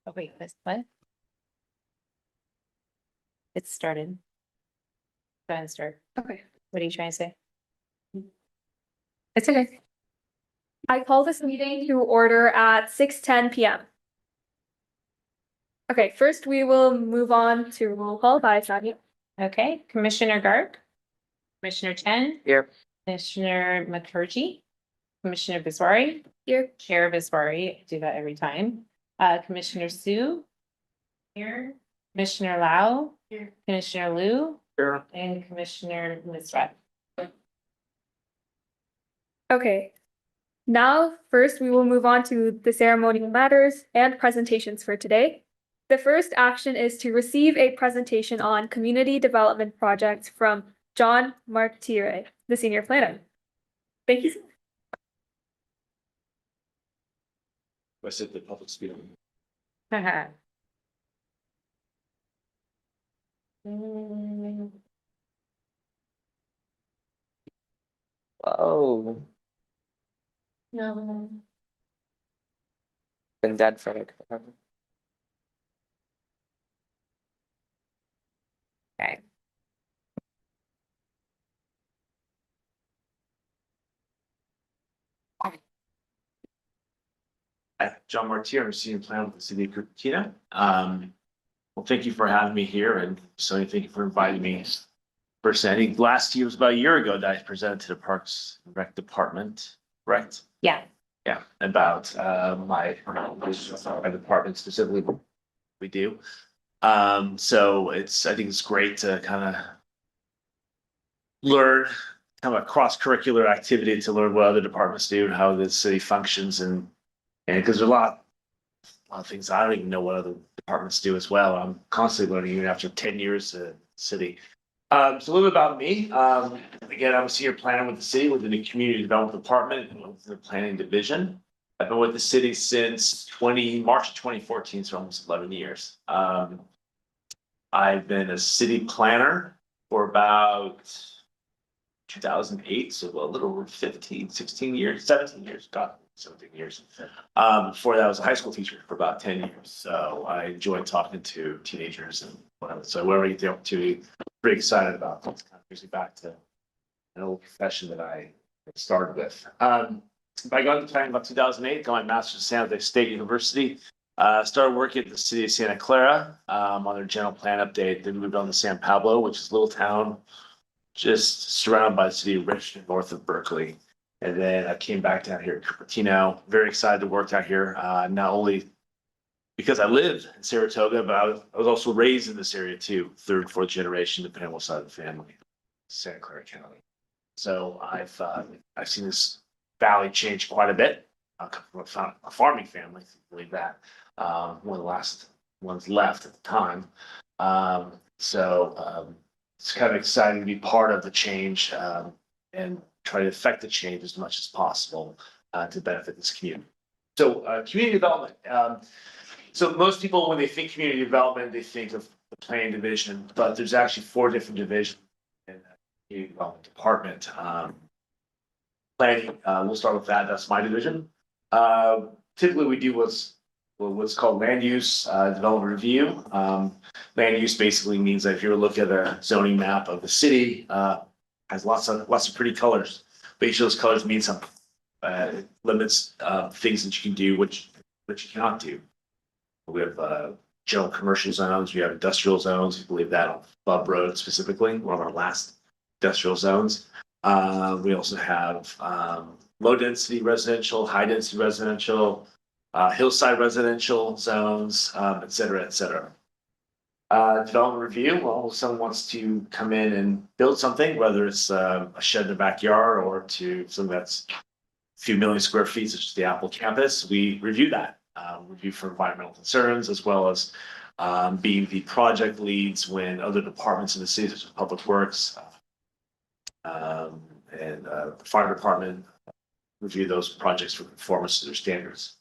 Oh, wait, what? It started. Go ahead and start. Okay, What are you trying to say? it's okay. I call this meeting to order at 6:10 p.m. Okay, first we will move on to roll call by Sadia. Okay, Commissioner Garg, Commissioner Chen. Here. Commissioner McCurdy, Commissioner Biswari, Here. Chair Biswari, I do that every time. Commissioner Sue. Here. Commissioner Lau. Here. Commissioner Liu. Here. And Commissioner Misrat. Okay. Now, first we will move on to the ceremonial matters and presentations for today. The first action is to receive a presentation on community development projects from John Martire, the senior planner. Thank you. I said the public speaking. Oh, No. been dead for like. Okay. John Martier, I'm senior planner with the city of Cupertino. Well, thank you for having me here, and so thank you for inviting me. First, I think last year was about a year ago that I presented to the Parks and Rec Department, correct? Yeah. Yeah, about my department specifically, what we do. So I think it's great to kind of learn kind of a cross-curricular activity to learn what other departments do and how the city functions and because there's a lot of things I don't even know what other departments do as well. I'm constantly learning even after 10 years at the city. So a little bit about me. Again, I'm a senior planner with the city within the community development department and within the planning division. I've been with the city since March of 2014, so almost 11 years. I've been a city planner for about 2008, so a little over 15, 16 years, 17 years, God, 17 years. Before that, I was a high school teacher for about 10 years. So I enjoy talking to teenagers and whatever. So wherever I get the opportunity, I'm pretty excited about. It's kind of brings me back to an old profession that I started with. I got into planning about 2008, got my master's at San Jose State University. Started working at the city of Santa Clara on their general plan update. Then moved on to San Pablo, which is a little town just surrounded by the city of Richmond, north of Berkeley. And then I came back down here at Cupertino. Very excited to work out here, not only because I live in Saratoga, but I was also raised in this area too, third, fourth generation, depending on what side of the family, Santa Clara County. So I've seen this valley change quite a bit. I come from a farming family, if you believe that. One of the last ones left at the time. It's kind of exciting to be part of the change and try to affect the change as much as possible to benefit this community. So community development. So most people, when they think community development, they think of the planning division, but there's actually 4 different divisions in the community development department. Planning, we'll start with that. That's my division. Typically, we do what's called land use development review. Land use basically means that if you look at a zoning map of the city, has lots of pretty colors, but each of those colors means something. It limits things that you can do, which you cannot do. We have general commercial zones. We have industrial zones. We believe that on Bub Road specifically, one of our last industrial zones. We also have low density residential, high density residential, hillside residential zones, et cetera, et cetera. Development review, well, if someone wants to come in and build something, whether it's a shed in the backyard or to something that's a few million square feet, such as the Apple campus, we review that. Review for environmental concerns, as well as being the project leads when other departments in the city, such as Public Works and the fire department, review those projects for conformance to their standards.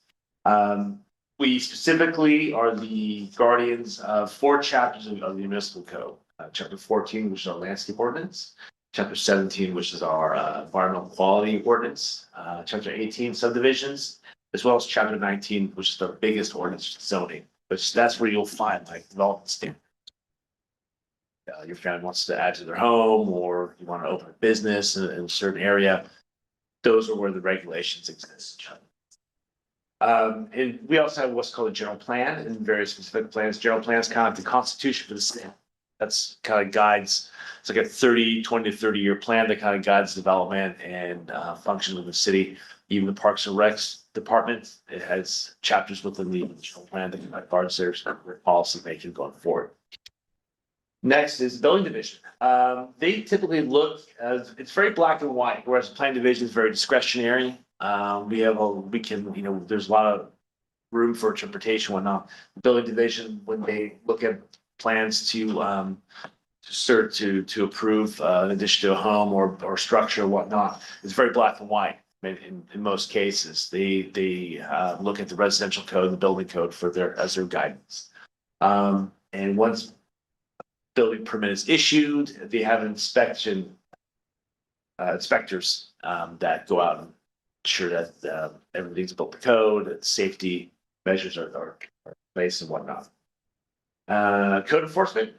We specifically are the guardians of 4 chapters of the municipal code. Chapter 14, which is our landscape ordinance. Chapter 17, which is our environmental quality ordinance. Chapter 18, subdivisions, as well as chapter 19, which is the biggest ordinance, zoning. But that's where you'll find like development standards. Your family wants to add to their home, or you want to open a business in a certain area. Those are where the regulations exist. And we also have what's called a general plan and very specific plans. General plan is kind of the constitution for the state. That's kind of guides, it's like a 20 to 30-year plan that kind of guides development and functions of the city. Even the Parks and Recs department, it has chapters within the general plan that can guards their policy making going forward. Next is building division. They typically look as, it's very black and white, whereas plan division is very discretionary. We can, you know, there's a lot of room for interpretation, whatnot. Building division, when they look at plans to approve an addition to a home or structure or whatnot, it's very black and white. In most cases, they look at the residential code, the building code for as their guidance. And once building permit is issued, they have an inspectors that go out and ensure that everything's built to code, that safety measures are in place and whatnot. Code enforcement,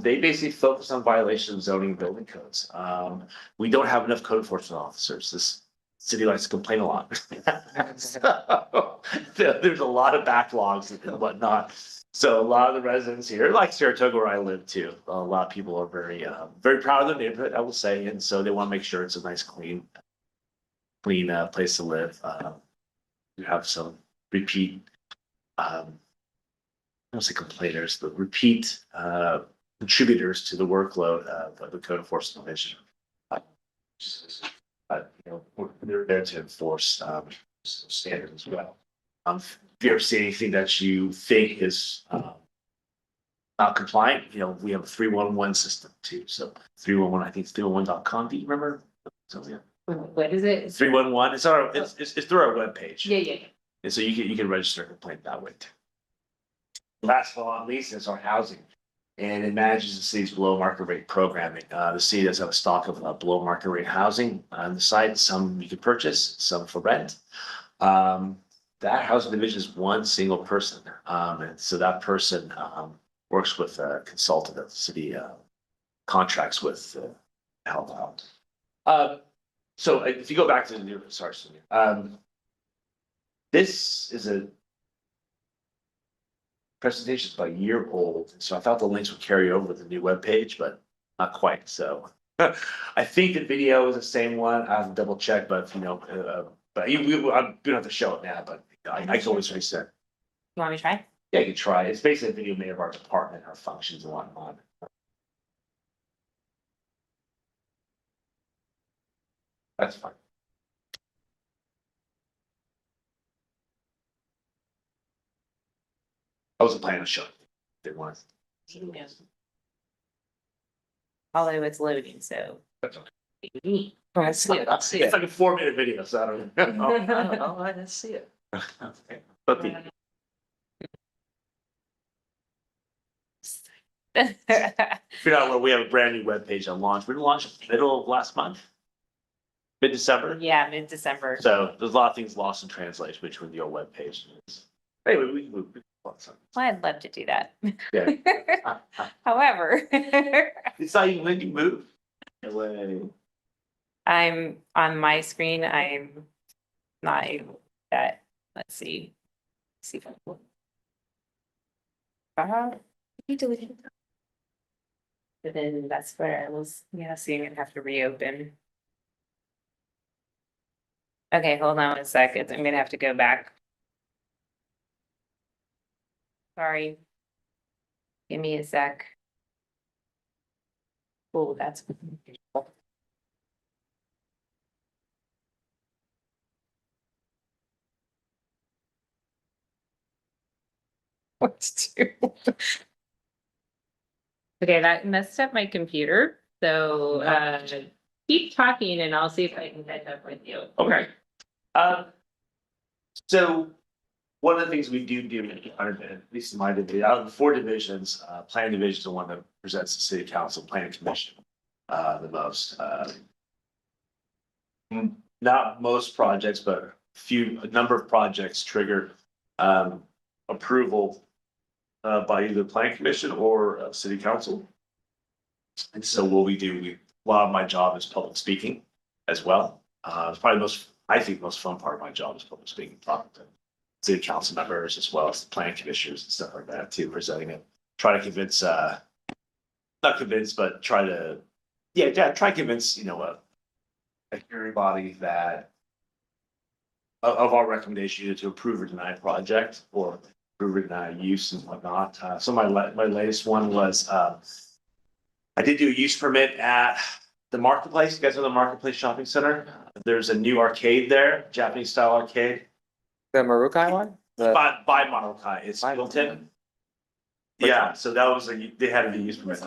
they basically focus on violations of zoning and building codes. We don't have enough code enforcement officers. This city likes to complain a lot. So, there's a lot of backlogs and whatnot. So a lot of the residents here, like Saratoga where I live too, a lot of people are very, very proud of their neighborhood, I will say. And so they want to make sure it's a nice, clean place to live. You have some repeat, I don't say complainers, but repeat contributors to the workload of the code enforcement division. You know, they're there to enforce standards as well. If you ever see anything that you think is not compliant, you know, we have a 311 system too. So 311, I think it's 311.com. Do you remember? So, yeah. What is it? 311. It's through our webpage. Yeah. And so you can register a complaint that way too. Last but not least is our housing. And it manages the city's below market rate programming. The city does have a stock of below market rate housing on the site. Some you can purchase, some for rent. That housing division is one single person. And so that person works with a consultant that the city contracts with help out. So if you go back to the new, sorry, this is a presentation is about a year old. So I thought the links would carry over to the new webpage, but not quite. So I think the video is the same one. I have to double check, but you know, but we don't have to show it now, but I can always reset. You want me to try? Yeah, you can try. It's basically a video made of our department, our functions and whatnot. That's fine. I wasn't planning on showing it. Didn't want to. Although it's loading, so. That's okay. I'll see it. I'll see It's it. like a 4-minute video, so I don't know. I didn't see it. Okay. But the, if you're not aware, we have a brand new webpage on launch. We launched middle of last month. Mid-December. Yeah, mid-December. So there's a lot of things lost in translation between the old webpage. Anyway, we can move. Well, I'd love to do that. Yeah. However, It's not even when you move. No way. I'm on my screen, I'm not able to do that. Let's see. See if I can. You deleted it. But then that's where I was, yeah, so you're gonna have to reopen. Okay, hold on a second. I'm gonna have to go back. Sorry. Give me a sec. Oh, that's. What to do? Okay, that messed up my computer, so keep talking and I'll see if I can catch up with you. Okay. So one of the things we do, at least in my division, out of the 4 divisions, planning division is the one that presents the city council, planning commission, the most. Not most projects, but a number of projects trigger approval by either planning commission or city council. And so what we do, a lot of my job is public speaking as well. It's probably I think the most fun part of my job is public speaking, talking to city council members as well as the planning commissioners and stuff like that too, presenting it. Try to convince, not convince, but try to, try to convince, a hearing body that of our recommendation either to approve or deny a project or approve or deny use and whatnot. So my latest one was, I did do a use permit at the marketplace. You guys know the marketplace shopping center? There's a new arcade there, Japanese style arcade. The Marukai one? The, By Marukai, it's By built in. Marukai. Yeah, so that was they had a use permit.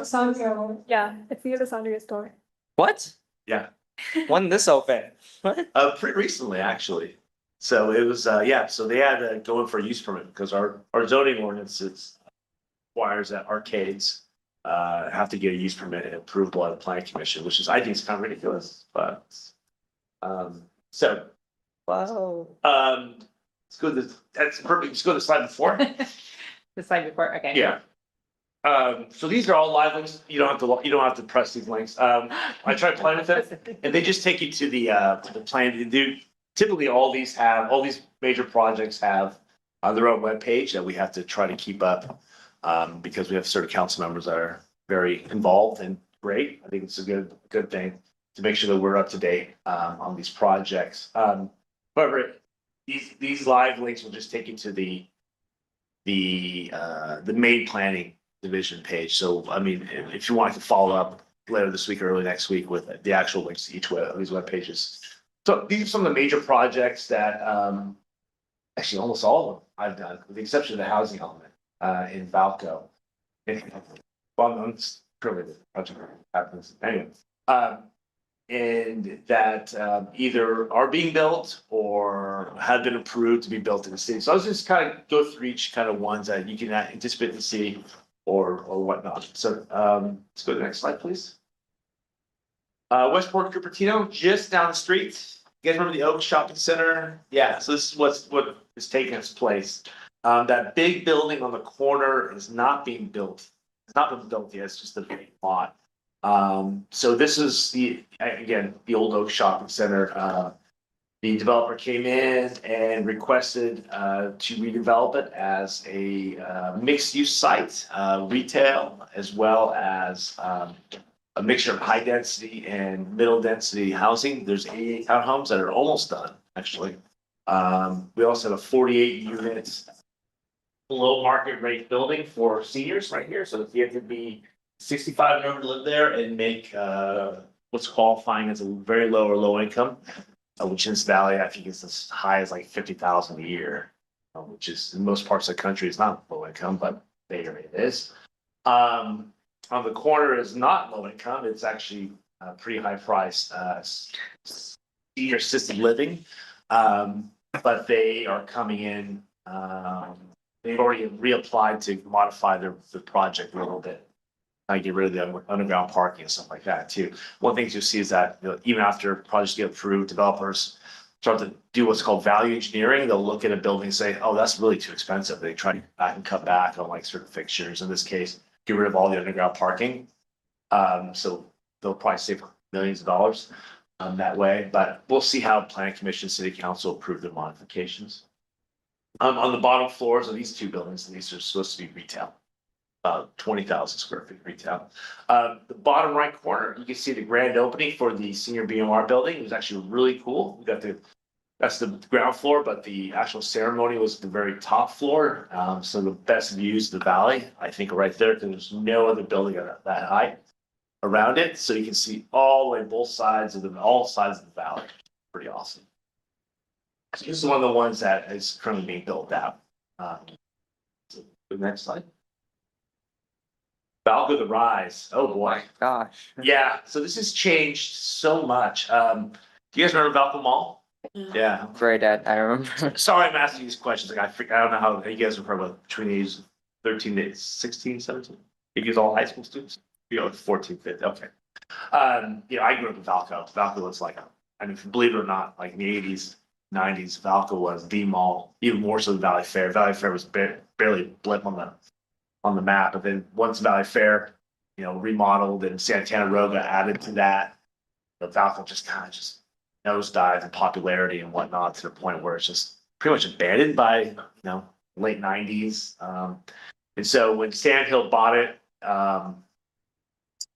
Yeah, it's near the Sandria store. what? Yeah, When this open? What? pretty recently, actually. So it was, so they had to go in for a use permit because our zoning ordinance requires that arcades have to get a use permit and approved by the planning commission, which is, I think is kind of ridiculous, but so Wow. let's go to that's perfect. Let's go to slide before. The slide before, okay. Yeah. So these are all live links. You don't have to press these links. I tried playing with it and they just take you to the plan. Typically all these major projects have on their own webpage that we have to try to keep up. Because we have certain council members that are very involved and great. I think it's a good thing to make sure that we're up to date on these projects. However, these live links will just take you to the main planning division page. So I mean, if you want to follow up later this week or early next week with the actual links to each of these web pages. So these are some of the major projects that actually almost all of them I've done, with the exception of the housing element in Valco. Well, it's really the project happens anyway. And that either are being built or have been approved to be built in the city. So I was just kind of go through each kind of ones that you can anticipate to see or whatnot. So let's go to the next slide, please. Westport Cupertino, just down the street. You guys remember the Oak Shopping Center? Yeah, so this is what is taking its place. That big building on the corner is not being built. It's not been built yet. It's just a big lot. So this is the old Oak Shopping Center. The developer came in and requested to redevelop it as a mixed use site, retail, as well as a mixture of high density and middle density housing. There's 88 townhomes that are almost done, actually. We also have a 48 units below market rate building for seniors right here. So if you have to be 65 and over to live there and make what's qualifying as a very low or low income, which in this valley, I think is as high as like 50,000 a year, which is in most parts of the country is not low income, but Bay Area it is. On the corner is not low income. It's actually pretty high priced senior assisted living. But they are coming in, they've already reapplied to modify the project a little bit. Get rid of the underground parking and stuff like that too. One thing you'll see is that even after projects get approved, developers start to do what's called value engineering. They'll look at a building and say, oh, that's really too expensive. They try to cut back on like certain fixtures. In this case, get rid of all the underground parking. So they'll probably save millions of dollars that way, but we'll see how planning commission, city council approve the modifications. On the bottom floors of these two buildings, these are supposed to be retail. 20,000 square feet retail. The bottom right corner, you can see the grand opening for the senior BMR building. It was actually really cool. We got that's the ground floor, but the actual ceremony was the very top floor. So the best views of the valley, I think, are right there because there's no other building that high around it. So you can see all the way all sides of the valley. Pretty awesome. So this is one of the ones that is currently being built out. So the next slide. Valco the Rise. Oh boy. Gosh. Yeah. So this has changed so much. Do you guys remember Valco Mall? Yeah. Very dead. I remember. Sorry, I'm asking these questions. Like I don't know how you guys are probably between the ages 13 to 16, 17. You guys all high school students? 14, 15. Okay. I grew up in Valco. Valco was like, believe it or not, like in the 80s, 90s, Valco was the mall, even more so than Valley Fair. Valley Fair was barely a blip on on the map. And then once Valley Fair, remodeled and Santana Row got added to that, the Falcon just kind of just nosedived in popularity and whatnot to the point where it's just pretty much abandoned by, late nineties. And so when Sandhill bought it,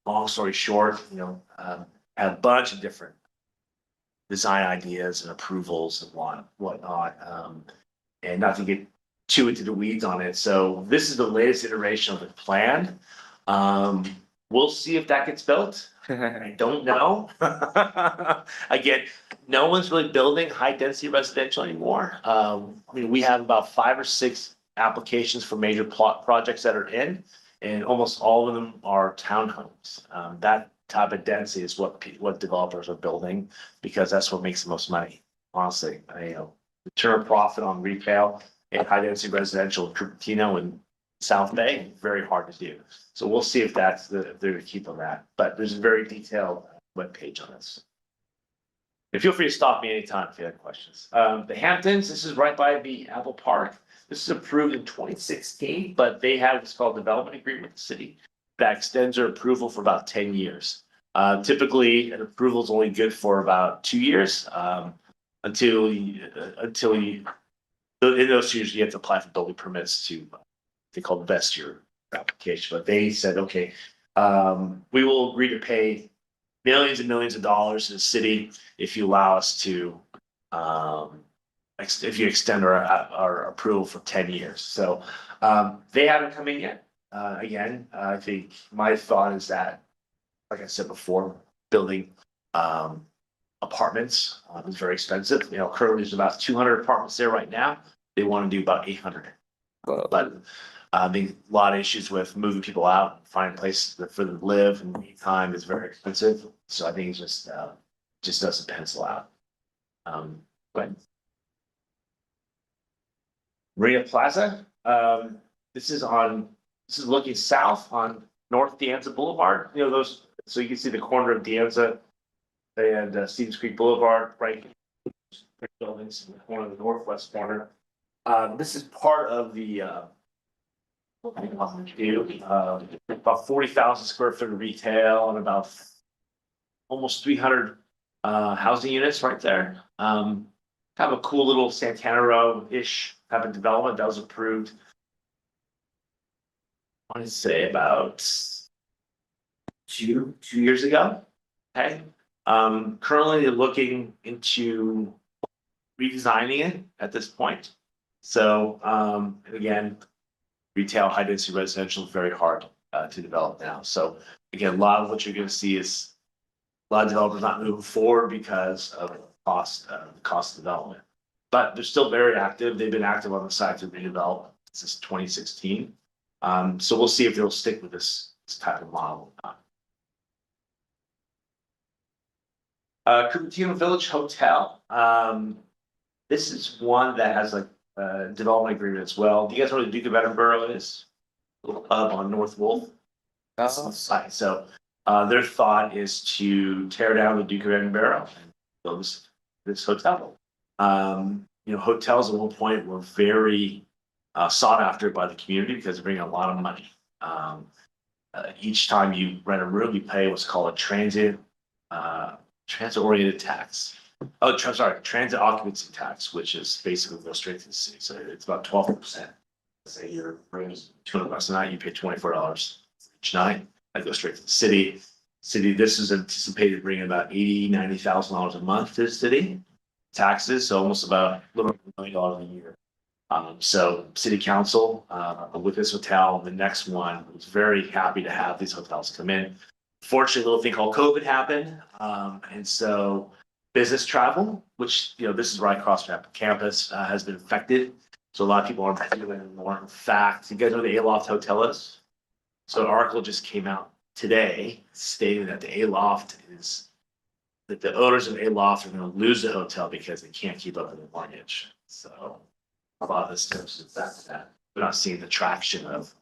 long story short, had a bunch of different design ideas and approvals and whatnot. And not to get too into the weeds on it. So this is the latest iteration of the plan. We'll see if that gets built. I don't know. Again, no one's really building high density residential anymore. We have about 5 or 6 applications for major plot projects that are in, and almost all of them are townhomes. That type of density is what developers are building, because that's what makes the most money, honestly. Return profit on retail and high density residential in Cupertino and South Bay, very hard to do. So we'll see if they're to keep on that, but there's a very detailed webpage on this. And feel free to stop me anytime if you have questions. The Hamptons, this is right by the Apple Park. This is approved in 2016, but they have what's called development agreement with the city that extends their approval for about 10 years. Typically, an approval is only good for about 2 years, until in those 2 years, you have to apply for building permits to, they call vest your application. But they said, okay, we will agree to pay millions and millions of dollars to the city if you allow us to, if you extend our approval for 10 years. So they haven't come in yet. Again, I think my thought is that, like I said before, building apartments is very expensive. Currently there's about 200 apartments there right now. They want to do about 800. Whoa. But a lot of issues with moving people out, finding places for them to live, and time is very expensive. So I think it just doesn't pencil out. But Marina Plaza, this is looking south on North De Anza Boulevard. So you can see the corner of De Anza and Stevens Creek Boulevard, right? Buildings in the corner of the northwest corner. This is part of the about 40,000 square foot of retail and about almost 300 housing units right there. Kind of a cool little Santana Row-ish type of development that was approved, I want to say about two years ago. Okay. Currently they're looking into redesigning it at this point. So again, retail high density residential is very hard to develop now. So again, a lot of what you're going to see is a lot of developers not moving forward because of cost of development. But they're still very active. They've been active on the side to redevelop since 2016. So we'll see if they'll stick with this type of model or not. Cupertino Village Hotel. This is one that has a development agreement as well. Do you guys know what the Duke of Edinburgh is? A little pub on North Wolf. That's the site. So their thought is to tear down the Duke of Edinburgh and build this hotel. Hotels at one point were very sought after by the community because they bring a lot of money. Each time you rent a room, you pay what's called a transit-oriented tax. Oh, transit occupancy tax, which is basically goes straight to the city. So it's about 12%. Say your room is $200 a night, you pay $24 each night. That goes straight to the city. This is anticipated bringing about $90,000 a month to the city. Taxes, so almost about a little over $1 million a year. So city council with this hotel, the next one, was very happy to have these hotels come in. Fortunately, a little thing called COVID happened, and so business travel, which this is right across from campus, has been affected. So a lot of people aren't doing anymore. In fact, you guys know the Aloft Hotel is? So an article just came out today stating that the Aloft is that the owners of Aloft are going to lose the hotel because they can't keep up with the mortgage. So a lot of this stems back to that. We're not seeing the traction of.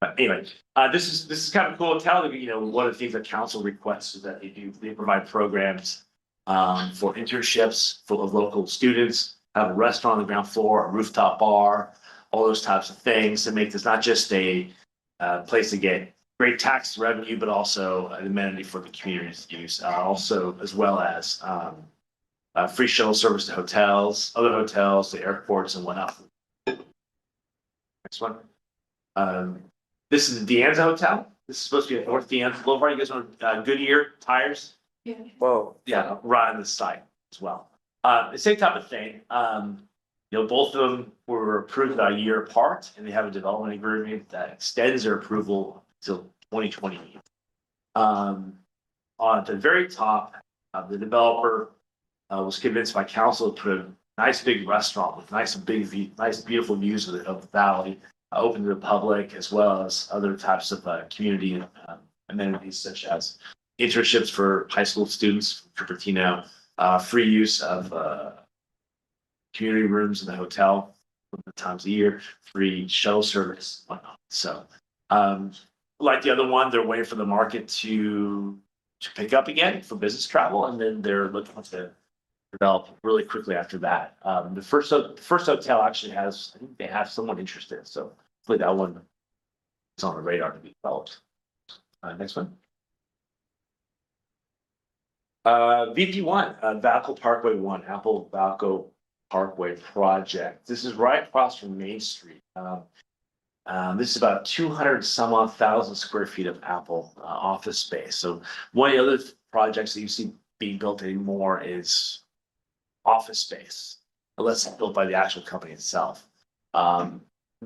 But anyway, this is kind of a cool hotel. One of the things that council requests is that they provide programs for internships of local students have a restaurant on the ground floor, a rooftop bar, all those types of things to make this not just a place to get great tax revenue, but also an amenity for the community's use. Also, as well as free shuttle service to hotels, other hotels, to airports and whatnot. Next one. This is the Deanza Hotel. This is supposed to be at North Deanza Boulevard. You guys know Goodyear tires? Whoa. Yeah, right on the site as well. The same type of thing. Both of them were approved about a year apart, and they have a development agreement that extends their approval until 2020. On the very top, the developer was convinced by council to put a nice big restaurant with nice beautiful views of the valley, open to the public, as well as other types of community amenities such as internships for high school students from Cupertino, free use of community rooms in the hotel times a year, free shuttle service, whatnot. So, like the other one, they're waiting for the market to pick up again for business travel, and then they're looking to develop really quickly after that. The first hotel actually has, I think they have someone interested, so hopefully that one is on the radar to be developed. Next one. VP1, Valco Parkway 1, Apple Valco Parkway project. This is right across from Main Street. This is about 200 some odd thousand square feet of Apple office space. So one of the other projects that you see being built anymore is office space, unless it's built by the actual company itself.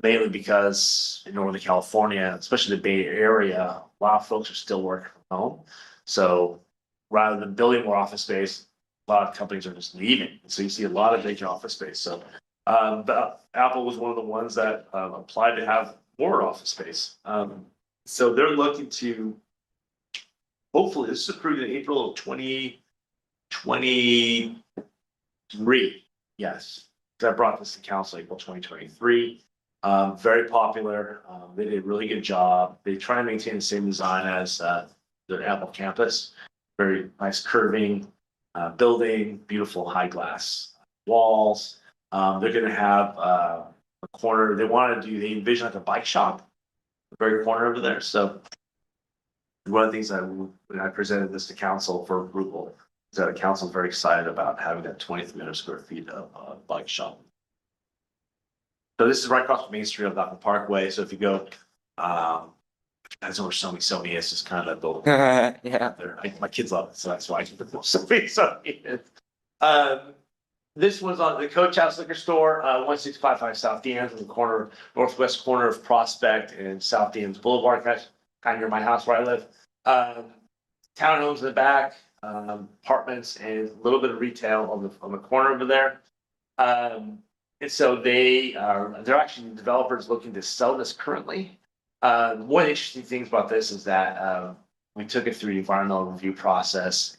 Mainly because in Northern California, especially the Bay Area, a lot of folks are still working from home. So rather than building more office space, a lot of companies are just leaving. So you see a lot of vacant office space. So Apple was one of the ones that applied to have more office space. So they're looking to, hopefully, this is approved in April of 2023. Yes, I brought this to council April 2023. Very popular. They did a really good job. They try and maintain the same design as the Apple campus. Very nice curving building, beautiful high glass walls. They're going to have a corner. They envision like a bike shop, the very corner over there. So one of the things when I presented this to council for approval is that the council is very excited about having that 2,300 square feet of bike shop. So this is right across from Main Street on Valco Parkway. So if you go, that's where Somi is, just kind of that building. Yeah. My kids love it, so that's why I keep it Somi. This was on the Coach House Liquor Store, 1655 South Deans, in the northwest corner of Prospect and South Deans Boulevard, kind of near my house where I live. Townhomes in the back, apartments, and a little bit of retail on the corner over there. And so they're actually developers looking to sell this currently. One interesting things about this is that we took it through the environmental review process,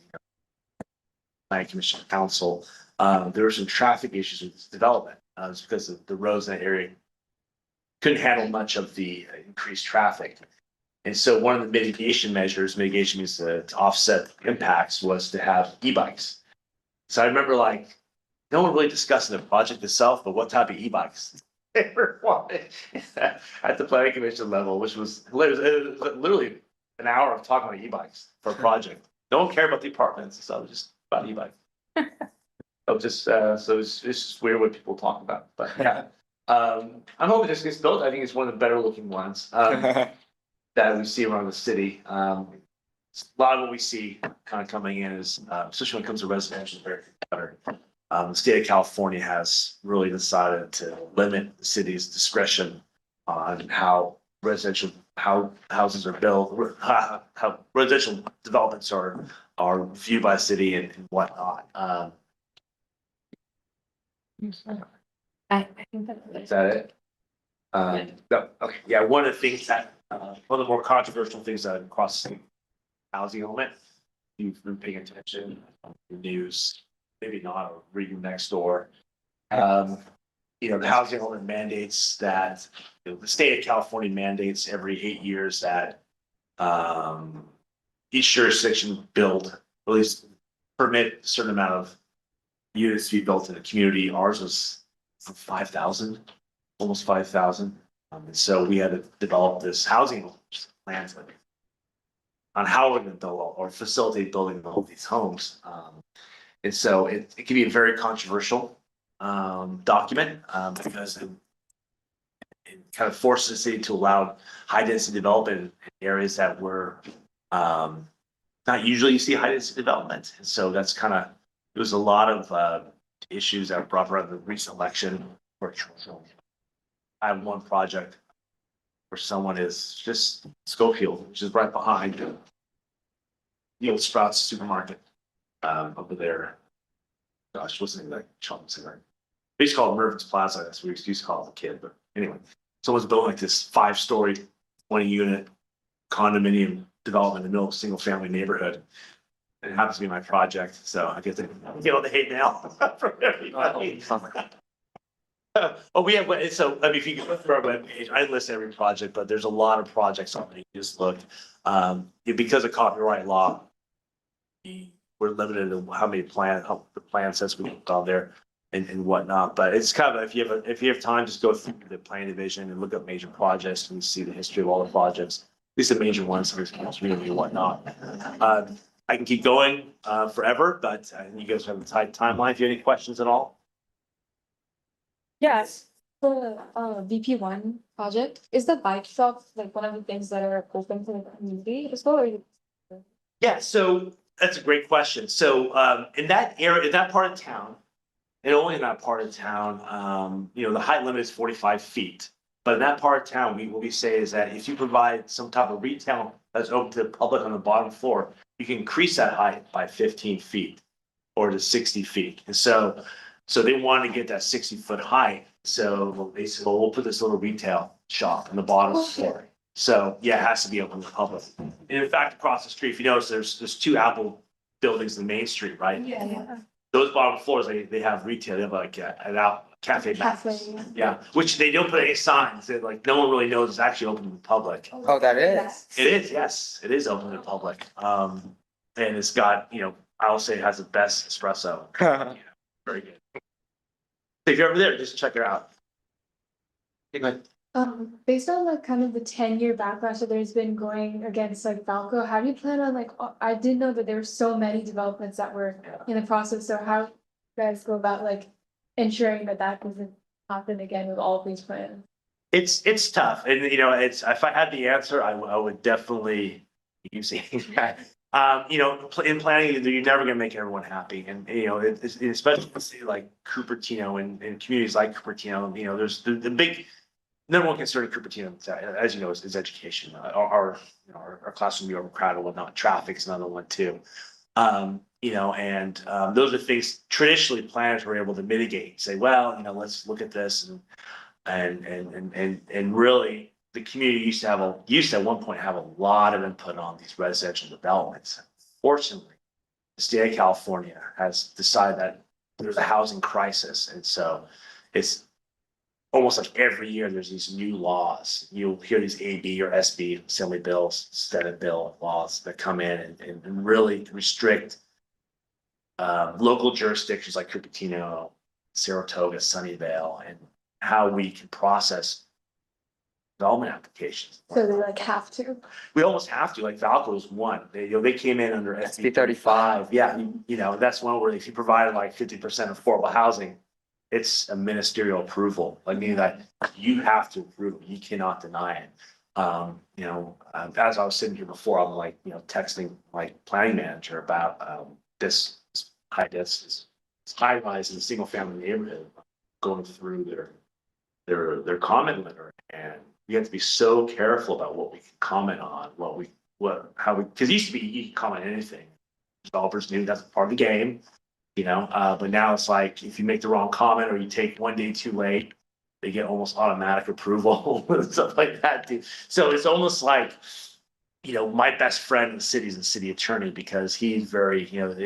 planning commission, council. There were some traffic issues with this development. It's because the roads in that area couldn't handle much of the increased traffic. And so one of the mitigation means to offset impacts, was to have e-bikes. So I remember no one really discussing the project itself, but what type of e-bikes they were wanting at the planning commission level, which was hilarious. It was literally an hour of talking about e-bikes for a project. No one cared about the apartments, so it was just about e-bikes. So it's just weird what people talk about, but yeah. I'm hoping this gets built. I think it's one of the better looking ones that we see around the city. A lot of what we see kind of coming in is, especially when it comes to residential, very better. The state of California has really decided to limit the city's discretion on how houses are built, how residential developments are viewed by the city and whatnot. I think Is that's that it? No, okay, yeah, one of the things that, one of the more controversial things that across the housing element, you've been paying attention, the news, maybe not, or reading next door. The housing element mandates that, the state of California mandates every 8 years that each jurisdiction build, or at least permit a certain amount of units to be built in the community. Ours was 5,000, almost 5,000. And so we had to develop this housing plan on how we're going to build or facilitate building all these homes. And so it can be a very controversial document because it kind of forces the city to allow high density development in areas that were not usually you see high density development. And so that's kind of, there was a lot of issues that were brought around the recent election. I have one project where someone is just Schofield, which is right behind the old Sprouts supermarket over there. Gosh, what's the name of that shopping center? We used to call it Mervin's Plaza. That's what we used to call it as a kid. But anyway, someone's building like this 5-story, 20-unit condominium development in the middle of a single-family neighborhood. It happens to be my project, so I get to get all the hate mail from everybody. Oh, we have, so, I mean, if you go through our webpage, I list every project, but there's a lot of projects on there. You just look. Because of copyright law, we're limited to how the plan says we put on there and whatnot. But it's kind of, if you have time, just go through the planning division and look up major projects and see the history of all the projects, at least the major ones, there's community and whatnot. I can keep going forever, but you guys have a tight timeline. If you have any questions at all? Yes. The VP1 project, is the bike shop like one of the things that are open to the community as well? Yeah, so that's a great question. So in that area, in that part of town, and only in that part of town, the height limit is 45 feet. But in that part of town, what we say is that if you provide some type of retail that's open to the public on the bottom floor, you can increase that height by 15 feet or to 60 feet. And so they wanted to get that 60-foot height. So they said, well, we'll put this little retail shop on the bottom floor. So yeah, it has to be open to the public. And in fact, across the street, if you notice, there's 2 Apple buildings in Main Street, right? Yeah. Those bottom floors, they have retail. They have like an out cafe. Cafe, Yeah, which they don't put any signs. They're like, no one really knows it's actually open to the public. Oh, that is. It is, yes, it is open to the public. And it's got, I'll say it has the best espresso. Very good. If you're ever there, just check it out. Okay, go ahead. Based on like kind of the 10-year backlash that there's been going against like Falco, how do you plan on like, I didn't know that there were so many developments that were in the process, so how do you guys go about like ensuring that doesn't happen again with all of these plans? It's tough, and it's, if I had the answer, I would definitely use it. In planning, you're never gonna make everyone happy, and especially like Cupertino and communities like Cupertino. There's the big number one concern in Cupertino, as you know, is education. Our classroom be overcrowded and whatnot. Traffic's another one too. Those are things traditionally planners were able to mitigate. Say, well, let's look at this and really the community used to at one point have a lot of input on these residential developments. Fortunately, the state of California has decided that there's a housing crisis, and so it's almost like every year there's these new laws. You'll hear these AB or SB assembly bills, Senate bill laws that come in and really restrict local jurisdictions like Cupertino, Saratoga, Sunnyvale, and how we can process development applications. So they like have to. We almost have to, like Valco is one. They came in under SB 35. Yeah, that's one where if you provided like 50% affordable housing, it's a ministerial approval. Like meaning that you have to approve it. You cannot deny it. As I was sitting here before, I'm like, texting my planning manager about this high rise in a single family neighborhood going through their comment letter, and you have to be so careful about what we can comment on, because it used to be you can comment on anything. Developers knew that's part of the game, but now it's like if you make the wrong comment or you take one day too late, they get almost automatic approval and stuff like that, dude. So it's almost like, my best friend in the city is the city attorney, because he's very, you have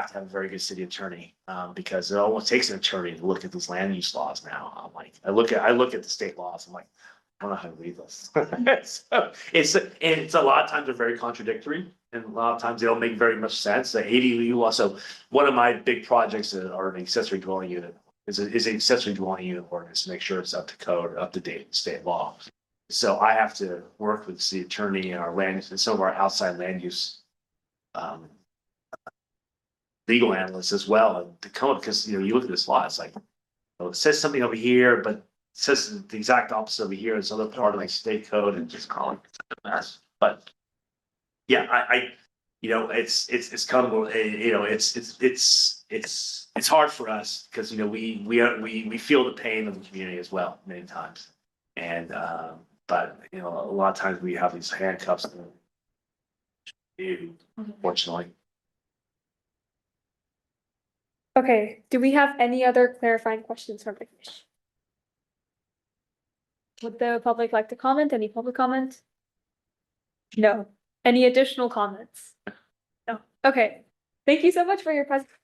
to have a very good city attorney, because it almost takes an attorney to look at these land use laws now. I'm like, I look at the state laws. I'm like, I don't know how to read this. So it's a lot of times they're very contradictory, and a lot of times they don't make very much sense. The ADU also, one of my big projects are an accessory dwelling unit. Is an accessory dwelling unit ordinance to make sure it's up to code, up to date state law. So I have to work with the attorney and our land and some of our outside land use. Legal analysts as well, and to come up, because you look at this law, it's like, it says something over here, but it says the exact opposite over here, it's another part of the state code, and just call it a mess. But yeah, it's kind of, it's hard for us because we feel the pain of the community as well many times, and but a lot of times we have these handcuffs. Unfortunately. Okay, do we have any other clarifying questions from the commission? Would the public like to comment? Any public comment? No. Any additional comments? No. Okay. Thank you so much for your presentation.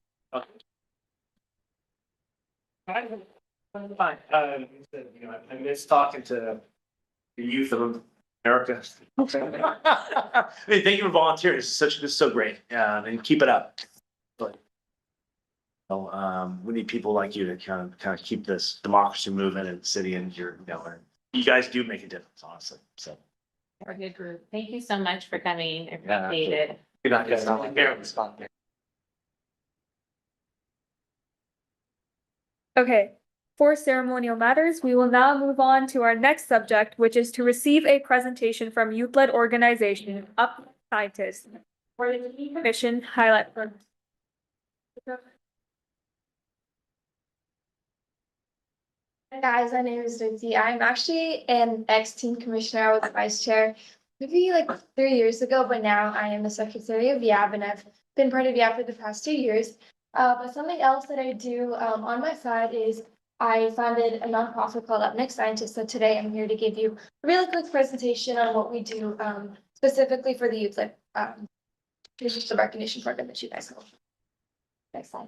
Fine. I miss talking to the youth of America. I mean, thank you for volunteering. This is so great. And keep it up. But we need people like you to kind of keep this democracy moving in the city, and you guys do make a difference, honestly. So We're a good group. Thank you so much for coming. I appreciate it. you're not It's not like gonna it's fun. Okay, for ceremonial matters, we will now move on to our next subject, which is to receive a presentation from youth-led organization Up Scientists for the commission highlight program. Hi guys, my name is Ruthie. I'm actually an ex-teen commissioner. I was vice chair maybe like 3 years ago, but now I am the secretary of YAB and I've been part of YAB for the past 2 years. But something else that I do on my side is I founded a nonprofit called Up Next Scientists. So today I'm here to give you a really quick presentation on what we do specifically for the youth like the recognition program that you guys know. Next slide.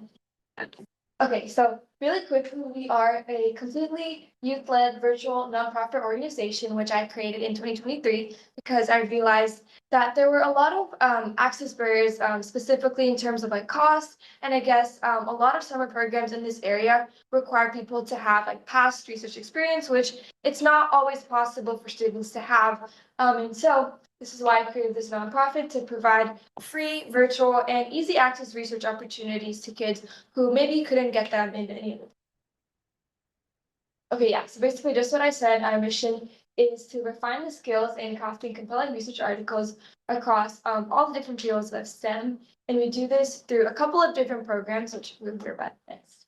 Okay, so really quickly, we are a completely youth-led virtual nonprofit organization, which I created in 2023 because I realized that there were a lot of access barriers, specifically in terms of like cost, and I guess a lot of summer programs in this area require people to have like past research experience, which it's not always possible for students to have. And so this is why I created this nonprofit to provide free, virtual, and easy access research opportunities to kids who maybe couldn't get them in any of them. Okay, yeah, so basically just what I said, our mission is to refine the skills in crafting compelling research articles across all the different fields of STEM, and we do this through a couple of different programs, which we'll hear about next.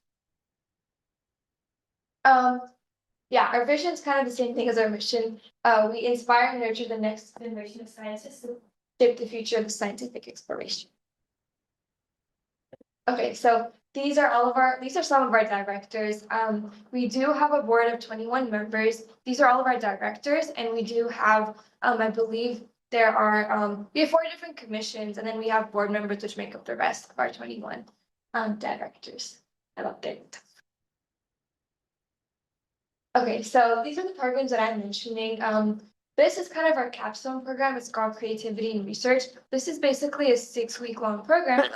Yeah, our vision is kind of the same thing as our mission. We inspire and nurture the next generation of scientists to shape the future of scientific exploration. Okay, so these are some of our directors. We do have a board of 21 members. These are all of our directors, and we do have, I believe there are, we have 4 different commissions, and then we have board members which make up the rest of our 21 directors. I love that. Okay, so these are the programs that I'm mentioning. This is kind of our capstone program. It's called Creativity and Research. This is basically a 6-week-long program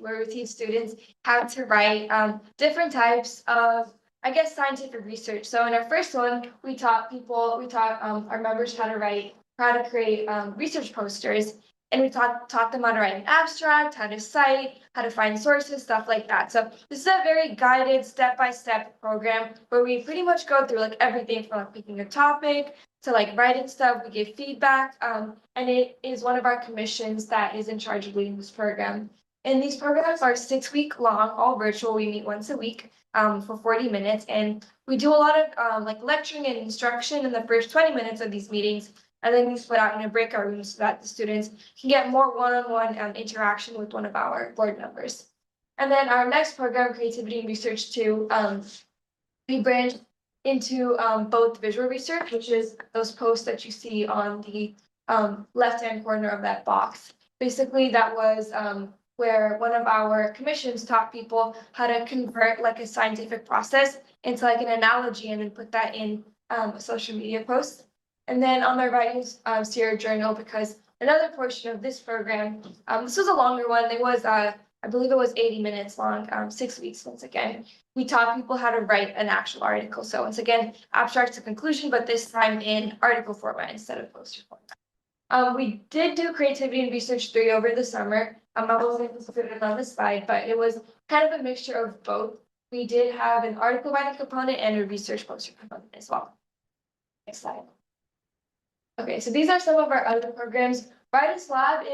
where we teach students how to write different types of, I guess, scientific research. So in our first one, we taught our members how to create research posters. And we taught them how to write an abstract, how to cite, how to find sources, stuff like that. So this is a very guided step-by-step program where we pretty much go through like everything from like picking a topic to like writing stuff. We give feedback, and it is one of our commissions that is in charge of leading this program. And these programs are 6-week long, all virtual. We meet once a week for 40 minutes, and we do a lot of like lecturing and instruction in the first 20 minutes of these meetings. And then we split out in a breakout room so that the students can get more one-on-one interaction with one of our board members. And then our next program, Creativity and Research 2, we branch into both visual research, which is those posts that you see on the left-hand corner of that box. Basically, that was where one of our commissions taught people how to convert like a scientific process into like an analogy and then put that in a social media post. And then on the right is see our journal, because another portion of this program. This was a longer one. It was, I believe it was 80 minutes long, 6 weeks once again. We taught people how to write an actual article. So once again, abstract to conclusion, but this time in article format instead of poster format. We did do creativity and research 3 over the summer. I wasn't able to put it on the slide, but it was kind of a mixture of both. We did have an article writing component and a research poster component as well. Next slide. Okay, so these are some of our other programs. Writers Lab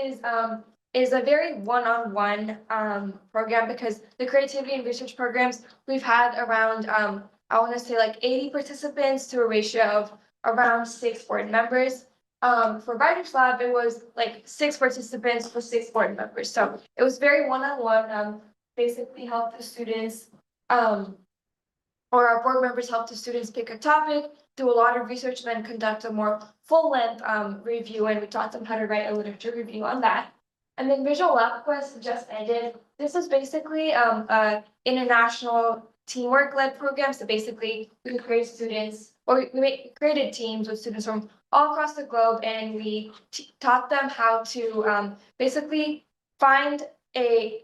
is a very one-on-one program because the creativity and research programs we've had around I want to say like 80 participants to a ratio of around 6 board members. For Writers Lab, it was like 6 participants for 6 board members. So it was very one-on-one, basically help the students, or our board members help the students pick a topic, do a lot of research, then conduct a more full-length review, and we taught them how to write a literature review on that. And then Visual Lab Quest just ended. This is basically a international teamwork-led program. So basically, we create students, or we created teams with students from all across the globe, and we taught them how to basically find a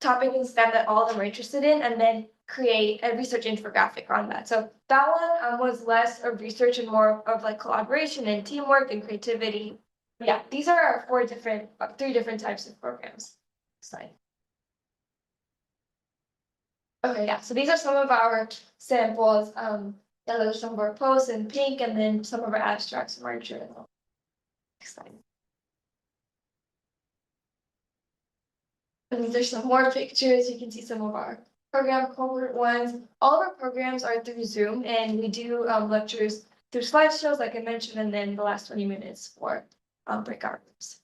topic in STEM that all of them are interested in, and then create a research infographic on that. So that one was less of research and more of like collaboration and teamwork and creativity. Yeah, these are our 3 different types of programs. Slide. Okay, yeah, so these are some of our samples. Yeah, those are some of our posts in pink, and then some of our abstracts from our journal. Next slide. And there's some more pictures. You can see some of our program cohort ones. All of our programs are through Zoom, and we do lectures through slideshows, like I mentioned, and then the last 20 minutes for breakout rooms.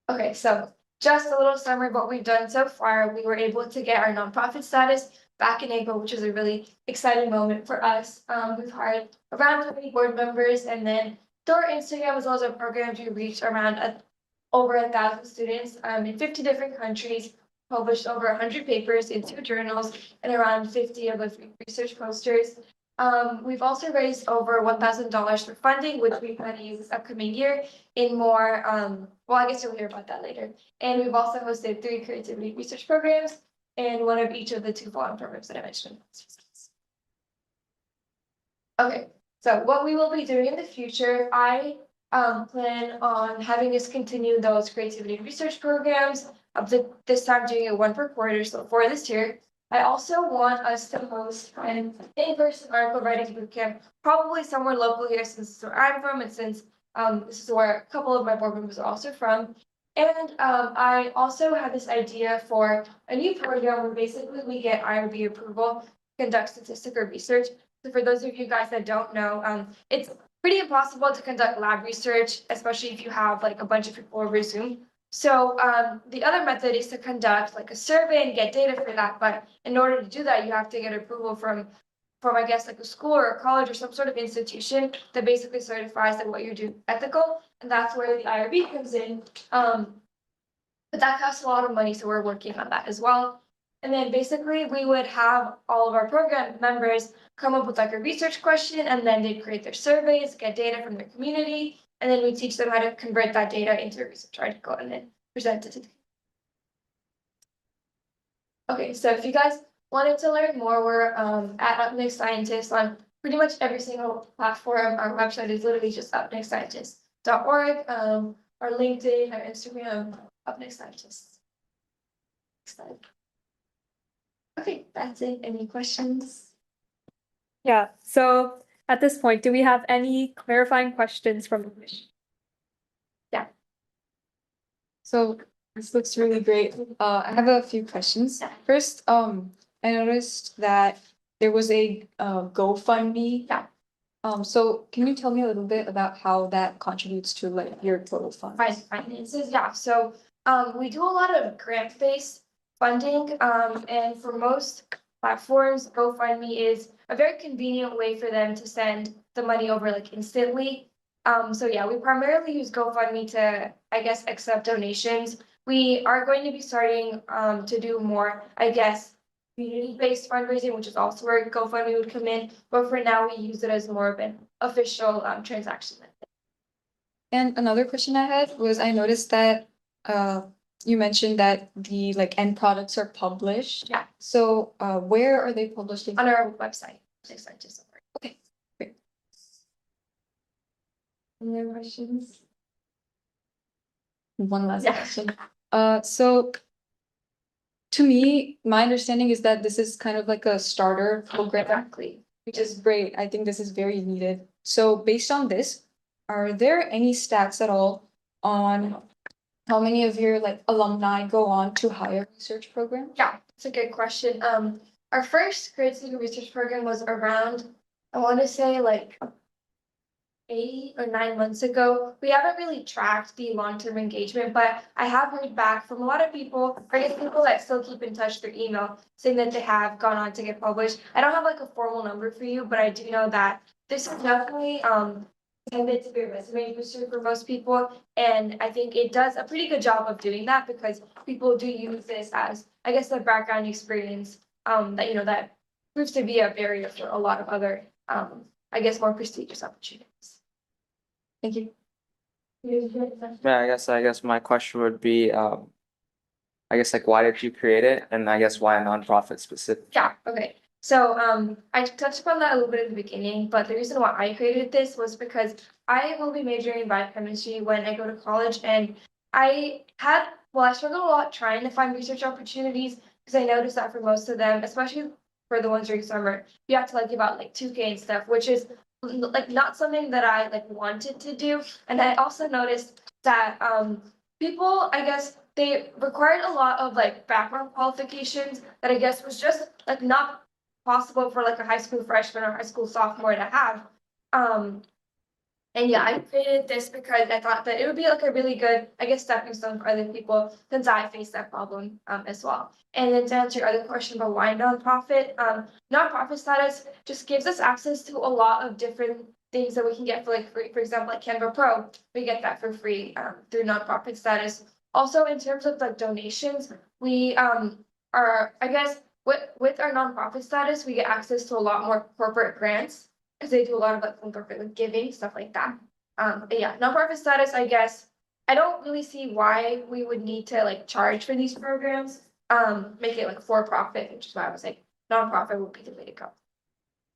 Okay, so just a little summary of what we've done so far. We were able to get our nonprofit status back in April, which is a really exciting moment for us. We've hired around 20 board members, and then through our Instagram as well as our programs, we reached around over 1,000 students in 50 different countries, published over 100 papers in 2 journals, and around 50 of those research posters. We've also raised over $1,000 for funding, which we plan to use this upcoming year in more, well, I guess you'll hear about that later. And we've also hosted 3 creativity research programs and 1 of each of the 2 following programs that I mentioned. Okay, so what we will be doing in the future, I plan on having us continue those creativity research programs, this time doing it 1 per quarter, so for this year. I also want us to host an in-person article writing bootcamp, probably somewhere local here, since this is where I'm from, and since this is where a couple of my board members are also from. And I also have this idea for a new program where basically we get IRB approval to conduct statistical research. So for those of you guys that don't know, it's pretty impossible to conduct lab research, especially if you have like a bunch of people over Zoom. So the other method is to conduct like a survey and get data for that. But in order to do that, you have to get approval from I guess like a school or a college or some sort of institution that basically certifies that what you're doing is ethical. And that's where the IRB comes in. But that costs a lot of money, so we're working on that as well. And then basically we would have all of our program members come up with like a research question, and then they create their surveys, get data from their community, and then we teach them how to convert that data into a research article and then present it to them. Okay, so if you guys wanted to learn more, we're at Up Next Scientist on pretty much every single platform. Our website is literally just upnextscientist.org, our LinkedIn, our Instagram, Up Next Scientists. Next slide. Okay, that's it. Any questions? Yeah, so at this point, do we have any clarifying questions from the commission? So this looks really great. I have a few questions. First, I noticed that there was a GoFundMe. Yeah. So can you tell me a little bit about how that contributes to like your total funds? Finances, yeah. So we do a lot of grant-based funding, and for most platforms, GoFundMe is a very convenient way for them to send the money over like instantly. So yeah, we primarily use GoFundMe to, I guess, accept donations. We are going to be starting to do more, I guess, community-based fundraising, which is also where GoFundMe would come in. But for now, we use it as more of an official transaction method. And another question I had was I noticed that you mentioned that the like end products are published. Yeah. So where are they published? On our website. Next slide, just over. Okay, great. Any other questions? One last Yeah. question. So to me, my understanding is that this is kind of like a starter program, Exactly. which is great. I think this is very needed. So based on this, are there any stats at all on how many of your like alumni go on to higher research programs? Yeah, it's a good question. Our first grade school research program was around, I want to say like 8 or 9 months ago. We haven't really tracked the long-term engagement, but I have heard back from a lot of people, or I guess people that still keep in touch through email, saying that they have gone on to get published. I don't have like a formal number for you, but I do know that this is definitely intended to be a resume booster for most people. And I think it does a pretty good job of doing that because people do use this as, I guess, the background experience that that proves to be a barrier for a lot of other I guess more prestigious opportunities. Thank you. Yeah, I guess my question would be, I guess like why did you create it? And I guess why a nonprofit specific? Yeah, okay. So I touched upon that a little bit at the beginning, but the reason why I created this was because I will be majoring in biochemistry when I go to college, and I struggled a lot trying to find research opportunities because I noticed that for most of them, especially for the ones during summer, you have to like give out like 2K and stuff, which is like not something that I like wanted to do. And I also noticed that people, I guess, they required a lot of like background qualifications that I guess was just like not possible for like a high school freshman or high school sophomore to have. Um, and yeah, I created this because I thought that it would be like a really good, I guess, stepping stone for other people since I face that problem as well. And then to answer your other question about why nonprofit, nonprofit status just gives us access to a lot of different things that we can get for like free. For example, like Canva Pro, we get that for free through nonprofit status. Also, in terms of like donations, we are, I guess, with our nonprofit status, we get access to a lot more corporate grants because they do a lot of like philanthropic like giving, stuff like that. But yeah, nonprofit status, I guess, I don't really see why we would need to like charge for these programs. Make it like for profit, which is why I was like, nonprofit would be the way to go.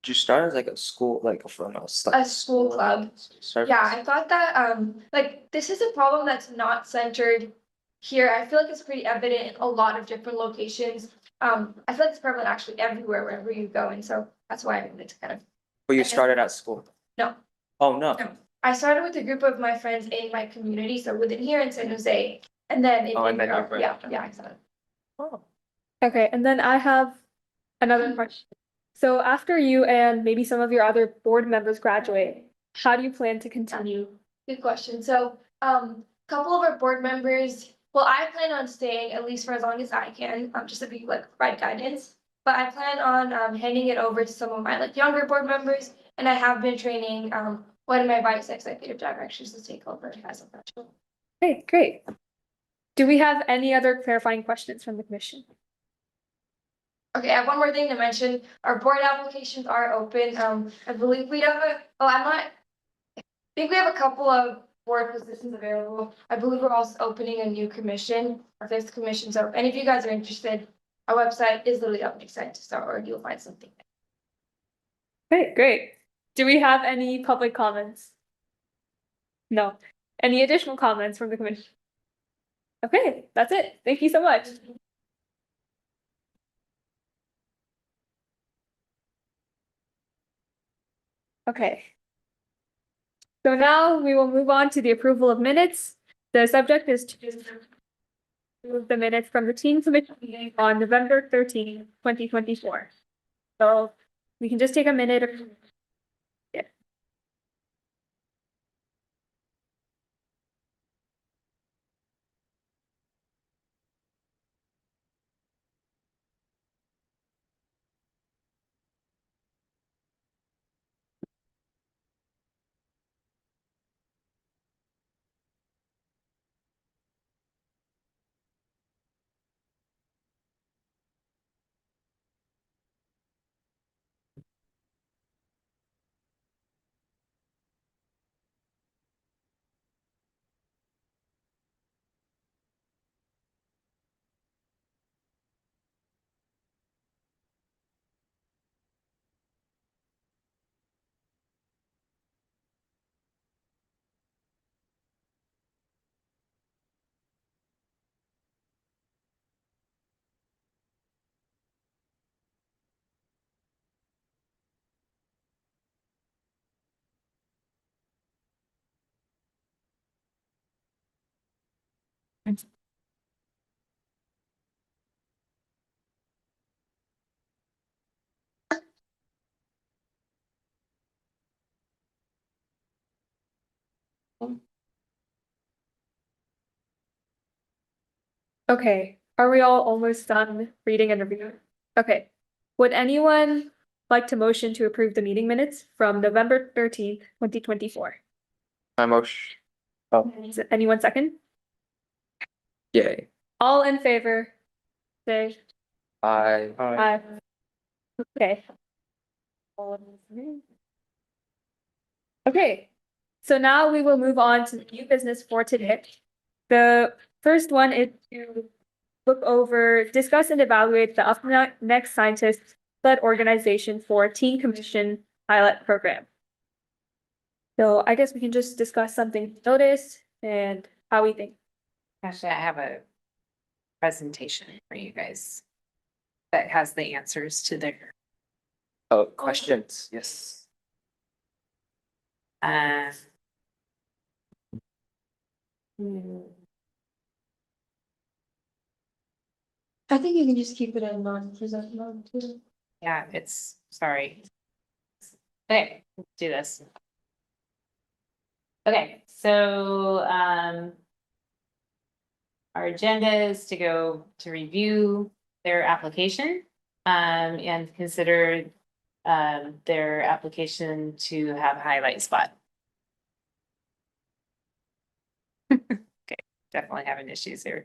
Did you start as like a school, like from a A school club. Start- Yeah, I thought that like this is a problem that's not centered here. I feel like it's pretty evident in a lot of different locations. I feel like it's prevalent actually everywhere wherever you go, and so that's why I wanted to kind of. But you started at school? No. Oh, no. No. I started with a group of my friends in my community, so within here in San Jose, and then Oh, and then you yeah, branched out. yeah, exactly. Okay, and then I have another question. So after you and maybe some of your other board members graduate, how do you plan to continue? Good question. So, couple of our board members, well, I plan on staying at least for as long as I can, just to be like provide guidance. But I plan on handing it over to some of my like younger board members, and I have been training one of my vice executive directors to take over as of now. Okay, great. Do we have any other clarifying questions from the commission? Okay, I have one more thing to mention. Our board applications are open. I believe we have I think we have a couple of board positions available. I believe we're also opening a new commission, our fifth commission. So if any of you guys are interested, our website is literally up next time to start, or you'll find something. Okay, great. Do we have any public comments? No. Any additional comments from the commission? Okay, that's it. Thank you so much. Okay. So now we will move on to the approval of minutes. The subject is to approve the minutes from the teen commission meeting on November 13, 2024. So we can just take a minute. Yeah. Okay, are we all almost done reading and reviewing? Okay, would anyone like to motion to approve the meeting minutes from November 13th, 2024? My motion, Is it anyone second? yay. All in favor? Say I, aye. Okay. Okay, so now we will move on to the new business for today. The first one is to look over, discuss and evaluate the next scientist-led organization for Teen Commission pilot program. So I guess we can just discuss something to notice and how we think. Actually, I have a presentation for you guys that has the answers to their, oh, questions, yes. um, I think you can just keep it in non-present mode too. yeah, it's, sorry. Okay, let's do this. Okay, so, our agenda is to go to review their application, and consider, their application to have highlight spot. Okay, definitely having issues there.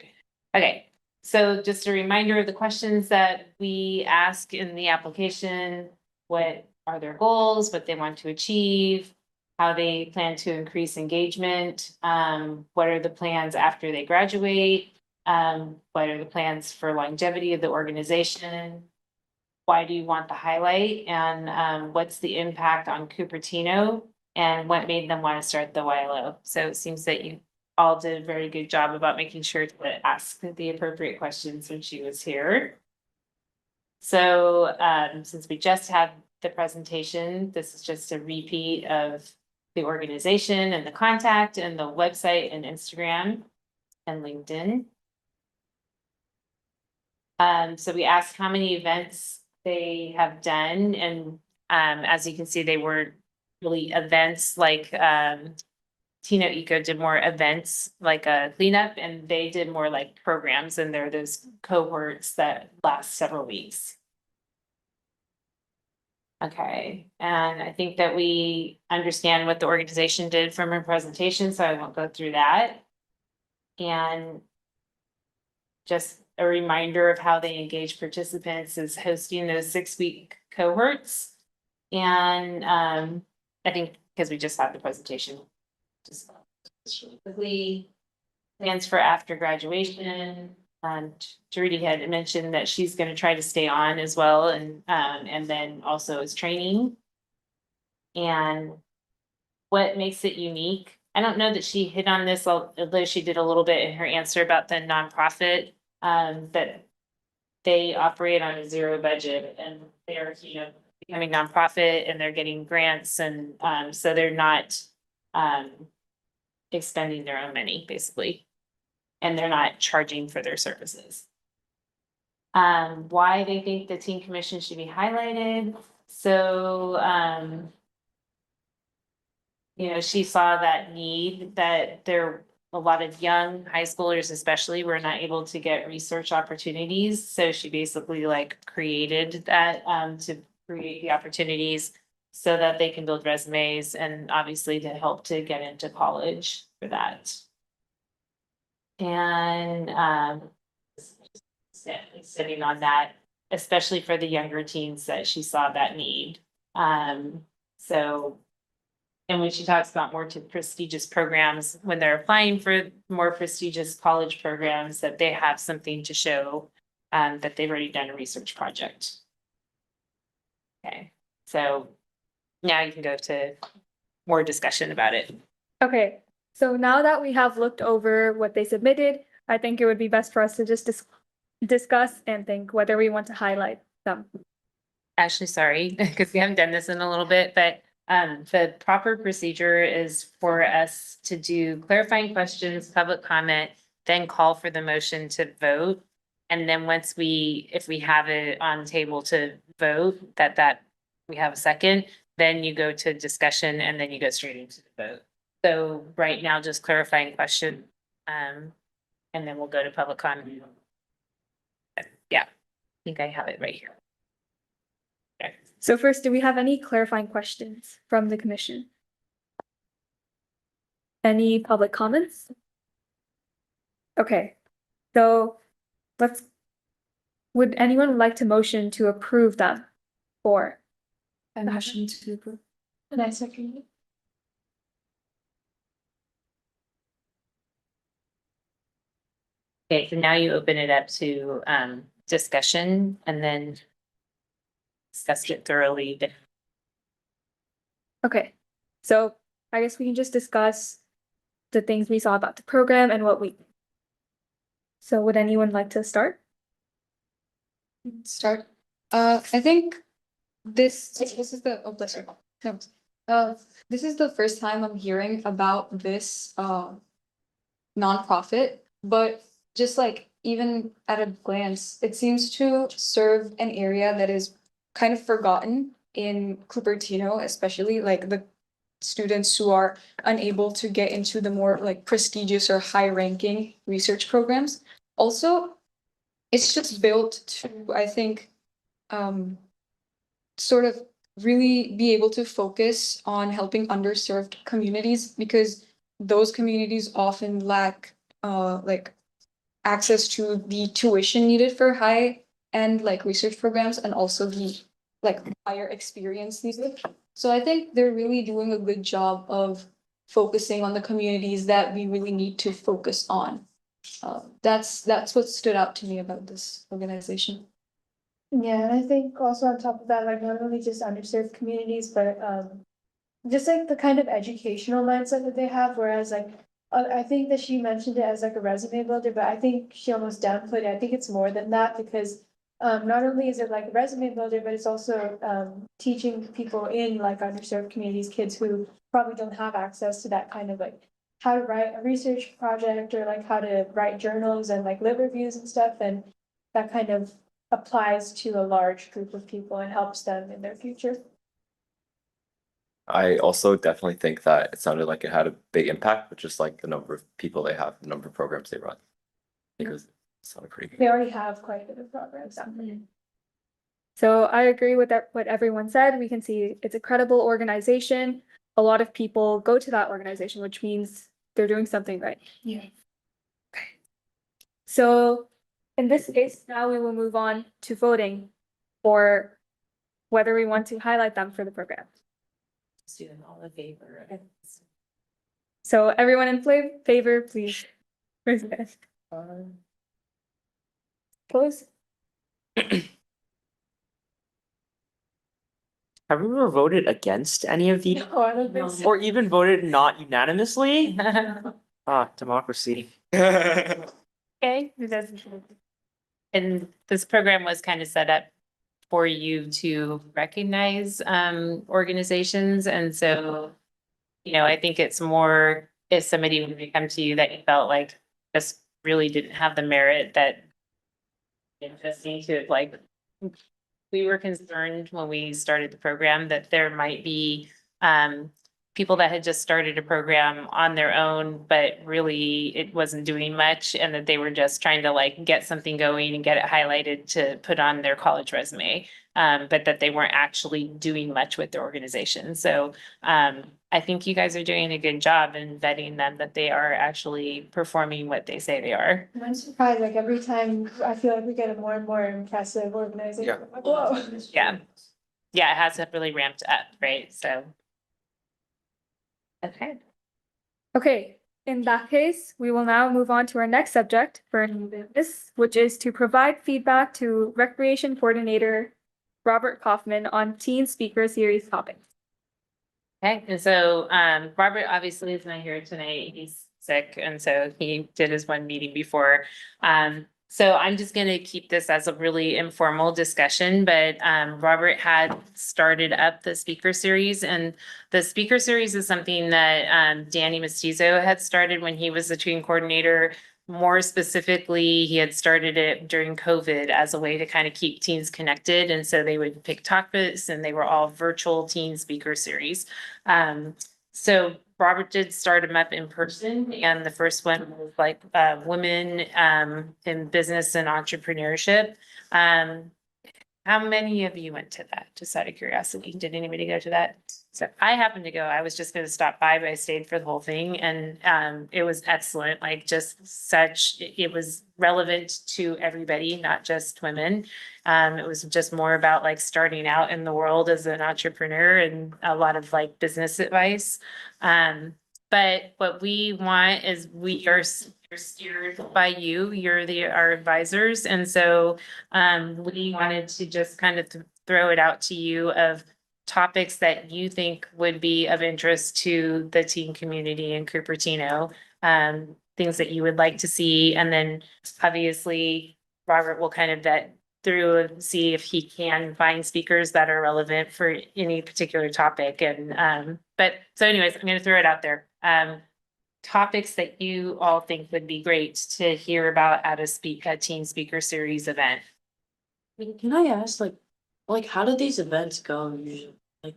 Okay, so just a reminder of the questions that we ask in the application. What are their goals, what they want to achieve, how they plan to increase engagement, what are the plans after they graduate, what are the plans for longevity of the organization, why do you want the highlight, and what's the impact on Cupertino, and what made them want to start the YLO. So it seems that you all did a very good job about making sure to ask the appropriate questions when she was here. So since we just had the presentation, this is just a repeat of the organization and the contact and the website and Instagram and LinkedIn. So we asked how many events they have done, and as you can see, they weren't really events like Tino Eco did more events like a cleanup, and they did more like programs, and there are those cohorts that last several weeks. Okay, and I think that we understand what the organization did from her presentation, so I won't go through that. And just a reminder of how they engage participants is hosting those 6-week cohorts. And I think because we just had the presentation, just quickly plans for after graduation. Judy had mentioned that she's going to try to stay on as well, and then also is training. And what makes it unique? I don't know that she hit on this, although she did a little bit in her answer about the nonprofit, that they operate on a zero budget, and they're, becoming nonprofit, and they're getting grants, and so they're not expending their own money, basically, and they're not charging for their services. Why they think the Teen Commission should be highlighted. So she saw that need, that there a lot of young high schoolers especially were not able to get research opportunities. So she basically created that to create the opportunities so that they can build resumes, and obviously to help to get into college for that. And sitting on that, especially for the younger teens, that she saw that need. So, and when she talks about more to prestigious programs, when they're applying for more prestigious college programs, that they have something to show that they've already done a research project. Okay, so now you can go to more discussion about it. Okay, so now that we have looked over what they submitted, I think it would be best for us to just discuss and think whether we want to highlight them. Actually, sorry, because we haven't done this in a little bit, but the proper procedure is for us to do clarifying questions, public comment, then call for the motion to vote. And then if we have it on the table to vote, we have a second, then you go to discussion and then you go straight into the vote. So right now, just clarifying question, and then we'll go to public comment. Yeah, I think I have it right here. Okay. So first, do we have any clarifying questions from the commission? Any public comments? Okay, so would anyone like to motion to approve them? Or motion to approve? And I second it. Okay, so now you open it up to discussion and then discuss it thoroughly. Okay, so I guess we can just discuss the things we saw about the program and what we. So would anyone like to start? Start. I think this is the, oh, bless you. No. This is the first time I'm hearing about this nonprofit, but just like even at a glance, it seems to serve an area that is kind of forgotten in Cupertino, especially like the students who are unable to get into the more like prestigious or high-ranking research programs. Also, it's just built to, I think, sort of really be able to focus on helping underserved communities because those communities often lack like access to the tuition needed for high end like research programs and also the like higher experience needed. So I think they're really doing a good job of focusing on the communities that we really need to focus on. That's what stood out to me about this organization. Yeah, and I think also on top of that, like not only just underserved communities, but just like the kind of educational mindset that they have, whereas like I think that she mentioned it as like a resume builder, but I think she almost downplayed it. I think it's more than that because not only is it like a resume builder, but it's also teaching people in like underserved communities, kids who probably don't have access to that kind of like how to write a research project or like how to write journals and like lit reviews and stuff, and that kind of applies to a large group of people and helps them in their future. I also definitely think that it sounded like it had a big impact, but just like the number of people they have, the number of programs they run. Because it sounded pretty good. They already have quite a bit of progress. So I agree with what everyone said. We can see it's a credible organization. A lot of people go to that organization, which means they're doing something right. Yeah. Okay. So in this case, now we will move on to voting for whether we want to highlight them for the program. Student all in favor. So everyone in favor, please. Raise your hand. Opposed? Have we ever voted against any of these No, I don't think so. or even voted not unanimously? Ah, democracy. Okay, who doesn't? And this program was kind of set up for you to recognize organizations, and so, you know, I think it's more if somebody would come to you that you felt like this really didn't have the merit that it just seemed to like. We were concerned when we started the program that there might be people that had just started a program on their own, but really it wasn't doing much, and that they were just trying to like get something going and get it highlighted to put on their college resume. But that they weren't actually doing much with their organization. So I think you guys are doing a good job in vetting them, that they are actually performing what they say they are. And I'm surprised, like every time I feel like we get a more and more impressive organization. Yeah. I'm like, whoa. Yeah. Yeah, it has really ramped up, right? So. Okay. Okay, in that case, we will now move on to our next subject for new business, which is to provide feedback to Recreation Coordinator Robert Kaufman on Teen Speaker Series topics. Okay, and so Robert obviously is not here tonight. He's sick, and so he did his one meeting before. So I'm just gonna keep this as a really informal discussion, but Robert had started up the speaker series, and the speaker series is something that Danny Mestizo had started when he was the teen coordinator. more specifically, he had started it during COVID as a way to kind of keep teens connected. And so they would pick topics and they were all virtual teen speaker series. So Robert did start them up in person, and the first one was like women in business and entrepreneurship. How many of you went to that? Just out of curiosity, did anybody go to that? So I happened to go. I was just gonna stop by, but I stayed for the whole thing, and it was excellent. Like just such, it was relevant to everybody, not just women. It was just more about like starting out in the world as an entrepreneur and a lot of like business advice. But what we want is you're steered by you. You're our advisors, and so we wanted to just kind of throw it out to you of topics that you think would be of interest to the teen community in Cupertino. Things that you would like to see, and then obviously Robert will kind of vet through and see if he can find speakers that are relevant for any particular topic. And but so anyways, I'm gonna throw it out there. Topics that you all think would be great to hear about at a teen speaker series event. Can I ask, like, how do these events go usually? Like,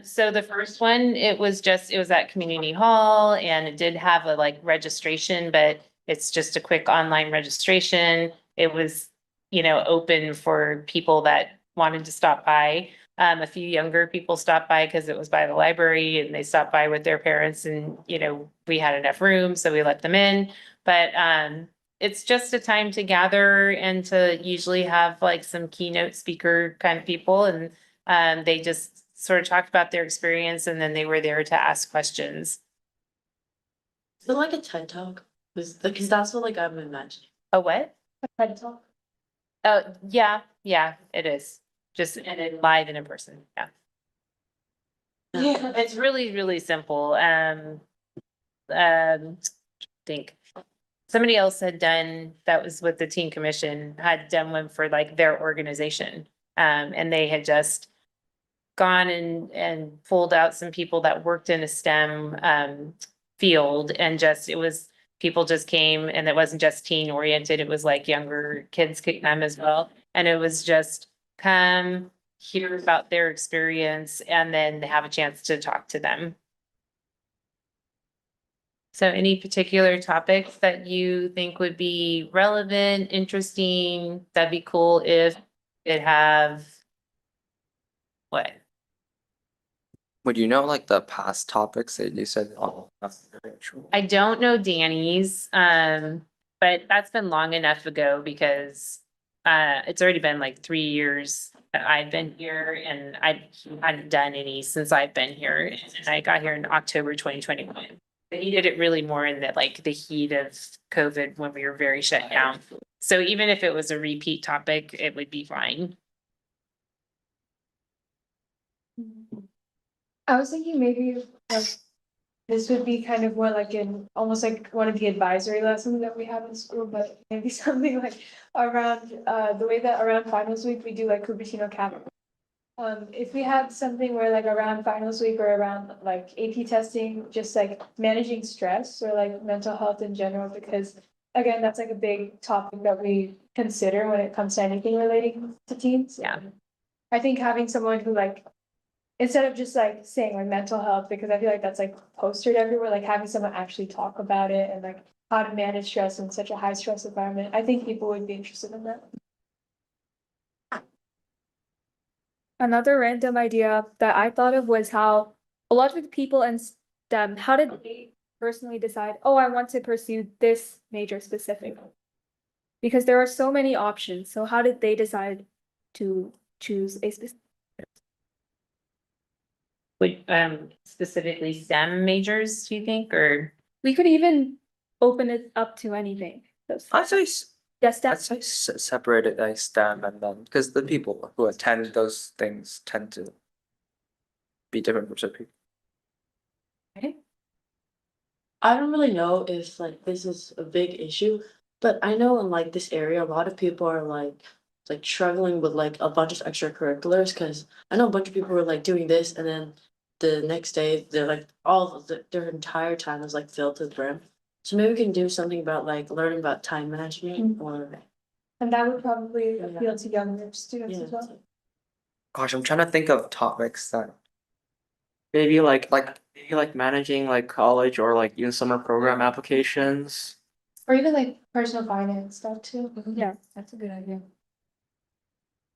So the first one, it was at community hall, and it did have a like registration, but it's just a quick online registration. It was, open for people that wanted to stop by. A few younger people stopped by because it was by the library, and they stopped by with their parents, and, we had enough room, so we let them in. But, it's just a time to gather and to usually have like some keynote speaker kind of people, and they just sort of talked about their experience, and then they were there to ask questions. is it like a TED Talk? Because that's what like I'm imagining. A what? A TED Talk. Oh, yeah, it is. Just and then live and in person, yeah. Yeah. It's really, really simple. Think somebody else had done, that was with the teen commission, had done one for like their organization. And they had just gone and pulled out some people that worked in a STEM field, and people just came, and it wasn't just teen oriented, it was like younger kids could come as well. And it was just come, hear about their experience, and then have a chance to talk to them. So any particular topics that you think would be relevant, interesting, that'd be cool if it have what? Would you know like the past topics that you said? Oh, that's very true. I don't know Danny's, but that's been long enough ago because it's already been like 3 years that I've been here, and I hadn't done any since I've been here. And I got here in October 2021. But he did it really more in the heat of COVID when we were very shut down. So even if it was a repeat topic, it would be fine. I was thinking maybe like this would be kind of more like almost like one of the advisory lessons that we have in school, but maybe something like around the way that around finals week we do like Cupertino Cap. If we had something where like around finals week or around like AP testing, just like managing stress or like mental health in general, because again, that's like a big topic that we consider when it comes to anything relating to teens. Yeah. I think having someone who like, instead of just like saying like mental health, because I feel like that's like postered everywhere, like having someone actually talk about it and like how to manage stress in such a high stress environment, I think people would be interested in that. Another random idea that I thought of was how a lot of the people in STEM, how did they personally decide, oh, I want to pursue this major specifically? Because there are so many options. So how did they decide to choose a specific? Would specifically STEM majors, do you think, or? We could even open it up to anything. I'd say Yes, I'd STEM. say separate it like STEM, and then because the people who attend those things tend to be different groups of people. I don't really know if like this is a big issue, but I know in like this area, a lot of people are like struggling with like a bunch of extracurriculars because I know a bunch of people were like doing this and then the next day, they're like all of their entire time is like filled to the brim. So maybe we can do something about like learning about time management or And that would probably appeal to younger students yeah. as well. Gosh, I'm trying to think of topics that maybe maybe like managing like college or like even summer program applications. Or even like personal finance stuff too. Yeah. That's a good idea.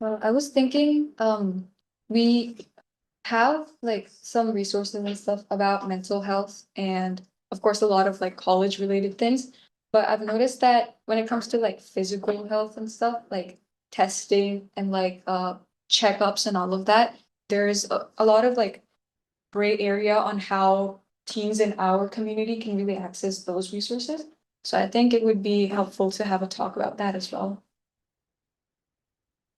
Well, I was thinking, we have like some resources and stuff about mental health and of course a lot of like college related things. But I've noticed that when it comes to like physical health and stuff, like testing and like checkups and all of that, there's a lot of like gray area on how teens in our community can really access those resources. So I think it would be helpful to have a talk about that as well.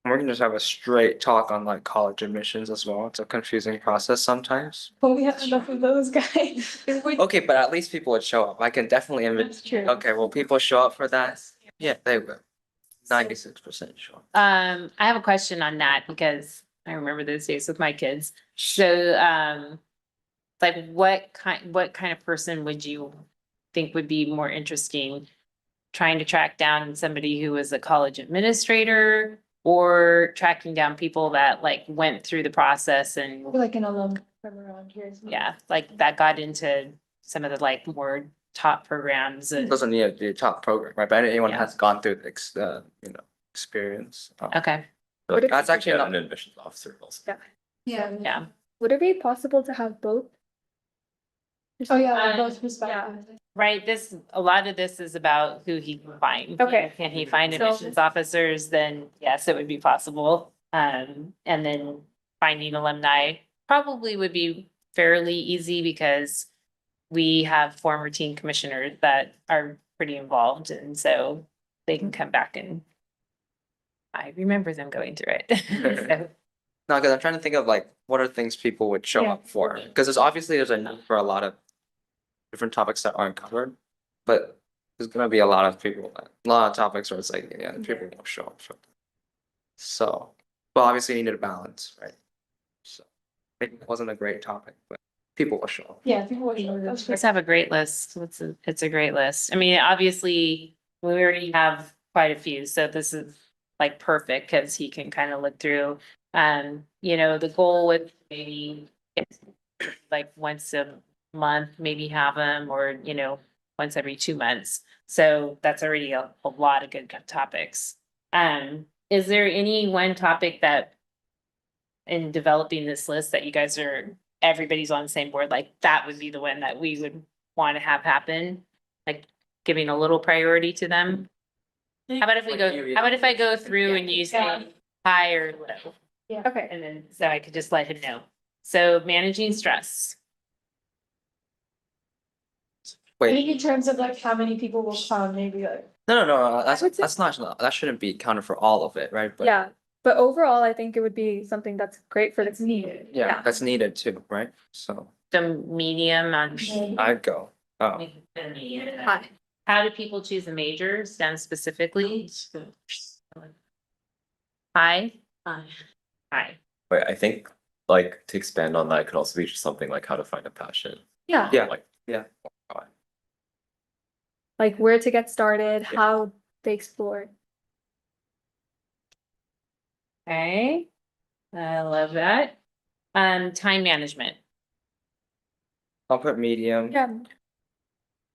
And we can just have a straight talk on like college admissions as well. It's a confusing process sometimes. But we have enough of those guys. Okay, but at least people would show up. I can definitely That's true. Okay, well, people show up for that. Yeah, they will. 96% show up. I have a question on that because I remember those days with my kids. So, like what kind of person would you think would be more interesting? Trying to track down somebody who was a college administrator or tracking down people that like went through the process and Or like an alum from around here. as well. yeah, like that got into some of the like more top programs and Doesn't need to be a top program, right? But anyone Yeah. has gone through the experience. okay, What if- That's actually Get not- an admissions officer also. Yeah. yeah. Would it be possible to have both? Oh, yeah, like both perspectives. Right, a lot of this is about who he can find. Okay. Can he find So- admissions officers, then yes, it would be possible. And then finding alumni probably would be fairly easy because we have former teen commissioners that are pretty involved and so they can come back and I remember them going through it. So, No, because I'm trying to think of like what are things people would show Yeah. up for? Because there's a need for a lot of different topics that aren't covered, but there's gonna be a lot of topics where it's like, yeah, people won't show up for. So, well, obviously you need a balance, right? So, it wasn't a great topic, but people will show up. Yeah, people would know Let's have a great list. It's a great list. I mean, obviously, we already have quite a few, so this is like perfect because he can kind of look through. The goal with maybe like once a month, maybe have them or, once every 2 months. So that's already a lot of good topics. Is there any one topic that in developing this list that you guys everybody's on the same board, like that would be the one that we would want to have happen? Like giving a little priority to them? How about if I go through and you say high or low? Okay. And then, so I could just let him know. So managing stress. I Wait, think in terms of like how many people will come, maybe like. no, I would say- that's not, that shouldn't be counted for all of it, right? But Yeah, but overall, I think it would be something that's great for the community. yeah, that's needed too, right? So The medium on. I'd go. Oh, Hi. How do people choose a major, STEM specifically? High, high. Wait, I think like to expand on that, it could also be just something like how to find a passion. Yeah. yeah, Like, yeah. Like where to get started, how they explore. Okay. I love that. Time management. I'll put medium. Yeah,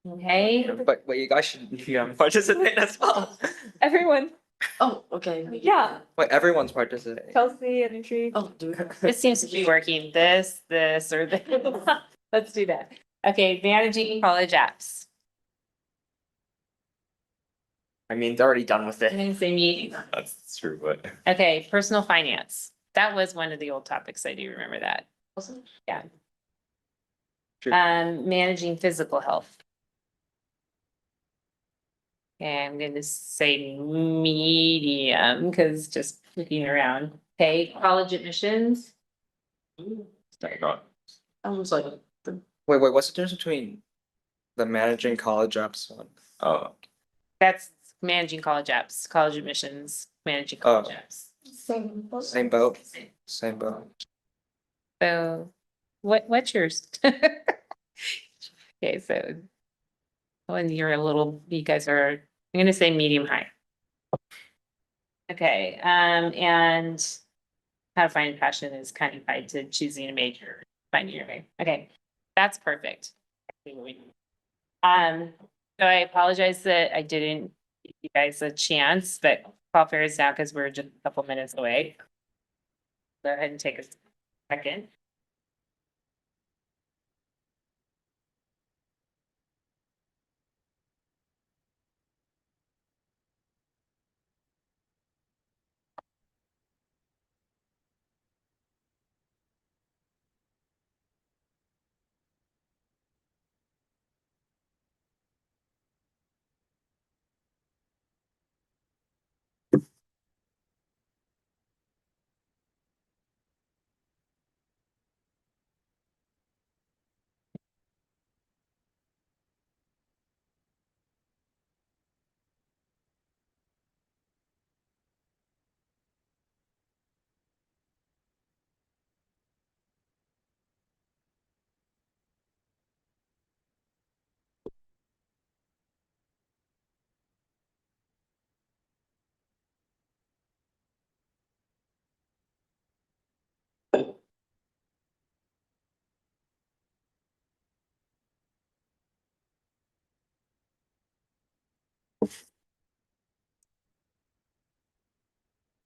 Okay, But you guys should participate as well. everyone, Oh, okay. Yeah. Wait, everyone's participating. Chelsea and Intrigue. Oh, do we? this seems to be working. This, or this. Let's do that. Okay, managing college apps. I mean, they're already done with I'm it. gonna say me. That's true, but Okay, personal finance. That was one of the old topics. I do remember that. Yeah. True. Managing physical health. Okay, I'm gonna say medium, because just looking around. Okay, college admissions. not. I was like, Wait, what's the difference between the managing college apps one? Oh, That's managing college apps, college admissions, managing college apps. Same. Same boat, same boat. So what's yours? Okay, so when you're a little, you guys are, I'm gonna say medium high. Okay, and how to find passion is kind of tied to choosing a major, finding your way. Okay, that's perfect. So I apologize that I didn't give you guys a chance, but call fair is now because we're just a couple minutes away. Go ahead and take a second.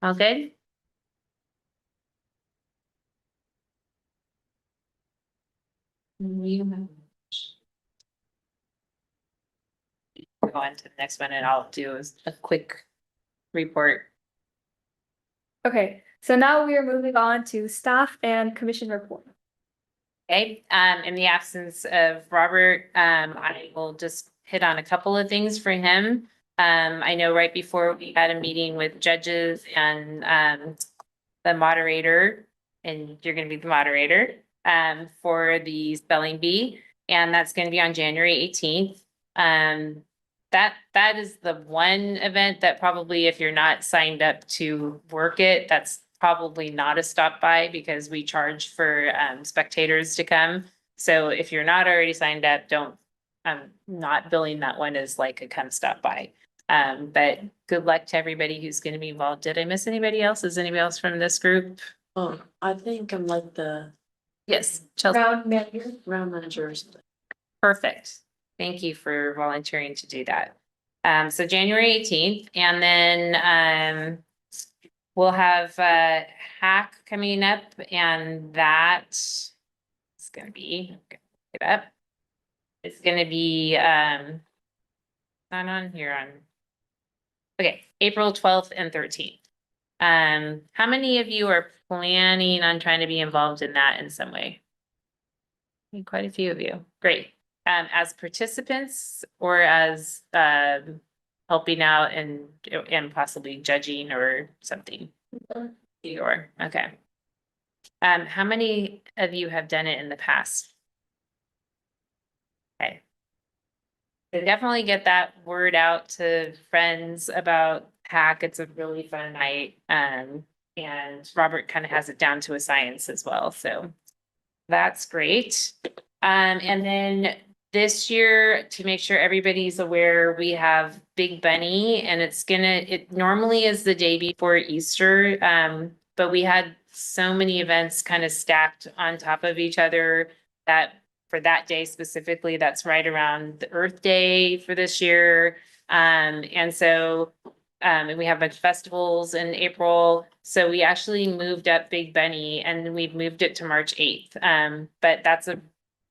All good? Go on to the next one and I'll do a quick report. Okay, so now we are moving on to staff and commission report. Okay, in the absence of Robert, I will just hit on a couple of things for him. I know right before we had a meeting with judges and, the moderator, and you're gonna be the moderator, for the spelling bee, and that's gonna be on January 18th. That is the one event that probably if you're not signed up to work it, that's probably not a stop by because we charge for spectators to come. So if you're not already signed up, don't, I'm not billing that one as like a come stop by. But good luck to everybody who's gonna be involved. Did I miss anybody else? Is anybody else from this group? I think I'm like the Yes, Chelsea, Round manager. round manager or something. perfect. Thank you for volunteering to do that. So January 18th, and then we'll have hack coming up, and that is gonna be, look it up. It's gonna be not on here on. Okay, April 12th and 13th. How many of you are planning on trying to be involved in that in some way? Quite a few of you. Great. As participants or as helping out and possibly judging or something? Or, okay. How many of you have done it in the past? Okay. So definitely get that word out to friends about hack. It's a really fun night. And Robert kind of has it down to a science as well, so that's great. And then this year, to make sure everybody's aware, we have Big Bunny, and it normally is the day before Easter. But we had so many events kind of stacked on top of each other that for that day specifically, that's right around the Earth Day for this year. And so and we have a bunch of festivals in April. So we actually moved up Big Bunny and we've moved it to March 8th. But that's a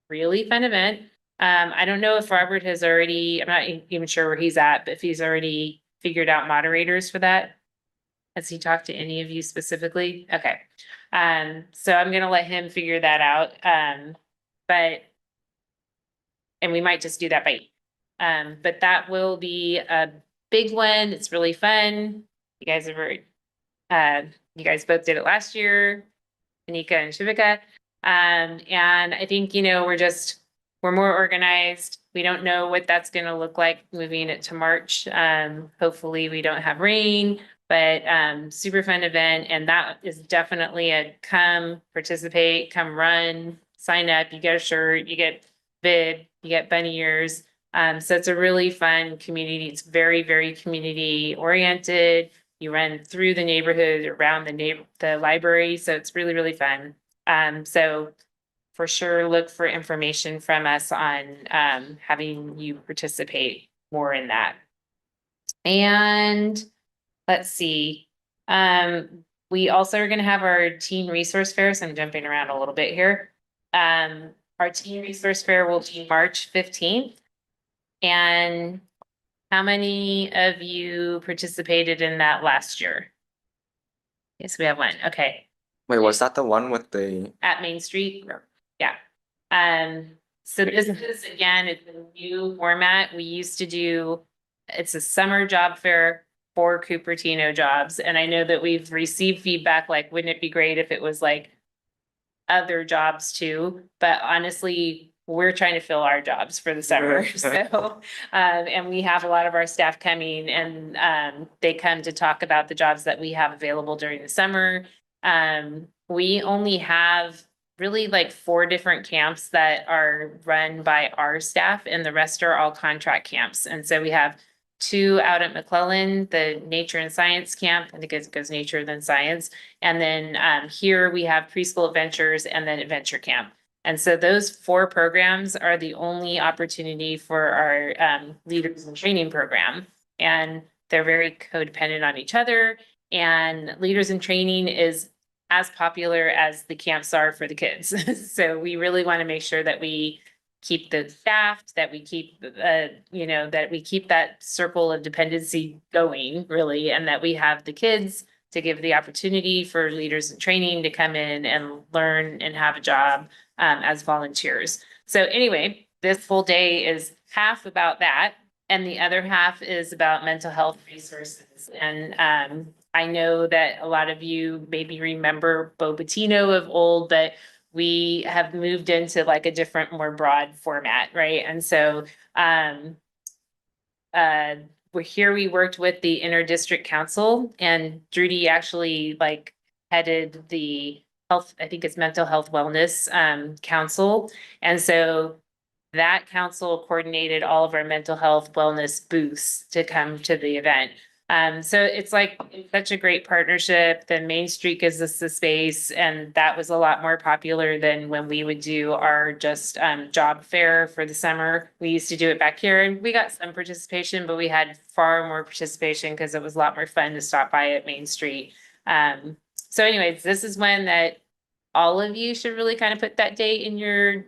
really fun event. I don't know if Robert has already, I'm not even sure where he's at, but if he's already figured out moderators for that. Has he talked to any of you specifically? Okay. So I'm gonna let him figure that out. But and we might just do that by, but that will be a big one. It's really fun. You guys have heard, you guys both did it last year, Anika and Shivika. And I think, we're more organized. We don't know what that's gonna look like moving it to March. Hopefully we don't have rain, but super fun event. And that is definitely a come participate, come run, sign up, you get a shirt, you get bib, you get bunny ears. So it's a really fun community. It's very, very community oriented. You run through the neighborhood, around the library, so it's really, really fun. So for sure, look for information from us on having you participate more in that. And let's see, we also are gonna have our teen resource fair, so I'm jumping around a little bit here. Our teen resource fair will be March 15th. And how many of you participated in that last year? Yes, we have one. Okay, Wait, was that the one with the? at Main Street? Yeah. So this is, again, it's a new format. We used to do, it's a summer job fair for Cupertino jobs. And I know that we've received feedback, like, wouldn't it be great if it was like other jobs too? But honestly, we're trying to fill our jobs for the summer. So, and we have a lot of our staff coming and, they come to talk about the jobs that we have available during the summer. We only have really like 4 different camps that are run by our staff, and the rest are all contract camps. And so we have 2 out at McClellan, the nature and science camp. I think it goes nature then science. And then here we have preschool adventures and then adventure camp. And so those 4 programs are the only opportunity for our leaders in training program. And they're very codependent on each other. And leaders in training is as popular as the camps are for the kids. So we really want to make sure that we keep the staffed, that we keep, that we keep that circle of dependency going, really, and that we have the kids to give the opportunity for leaders in training to come in and learn and have a job as volunteers. So anyway, this whole day is half about that, and the other half is about mental health resources. And I know that a lot of you maybe remember Cupertino of old, but we have moved into like a different, more broad format, right? And so we worked with the inter-district council, and Drudy actually like headed the health, I think it's mental health wellness council. And so that council coordinated all of our mental health wellness booths to come to the event. So it's like such a great partnership. The Main Street gives us the space, and that was a lot more popular than when we would do our just job fair for the summer. We used to do it back here, and we got some participation, but we had far more participation because it was a lot more fun to stop by at Main Street. So anyways, this is one that all of you should really kind of put that date in your,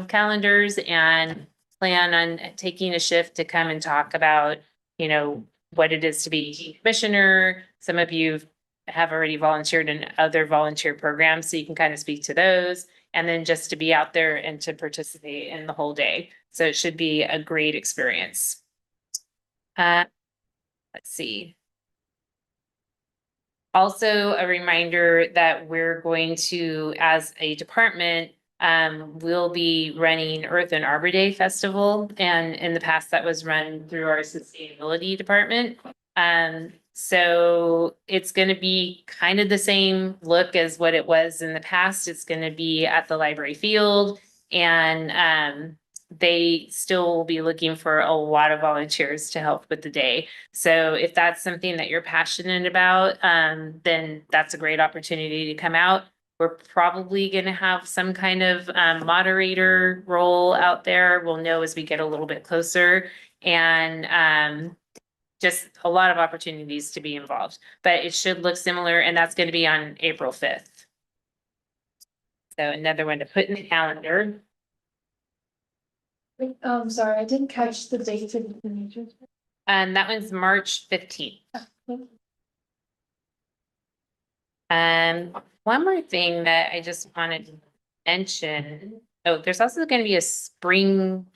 calendars and plan on taking a shift to come and talk about, what it is to be commissioner. Some of you have already volunteered in other volunteer programs, so you can kind of speak to those. And then just to be out there and to participate in the whole day. So it should be a great experience. Let's see. Also, a reminder that we're going to, as a department, we'll be running Earth and Arbor Day Festival. And in the past, that was run through our sustainability department. So it's going to be kind of the same look as what it was in the past. It's going to be at the library field, and they still will be looking for a lot of volunteers to help with the day. So if that's something that you're passionate about, then that's a great opportunity to come out. We're probably going to have some kind of moderator role out there. We'll know as we get a little bit closer, and just a lot of opportunities to be involved. But it should look similar, and that's going to be on April 5th. So another one to put in the calendar. Sorry, I didn't catch the date for the nature. And that one's March 15th. One more thing that I just wanted to mention. Oh, there's also going to be a spring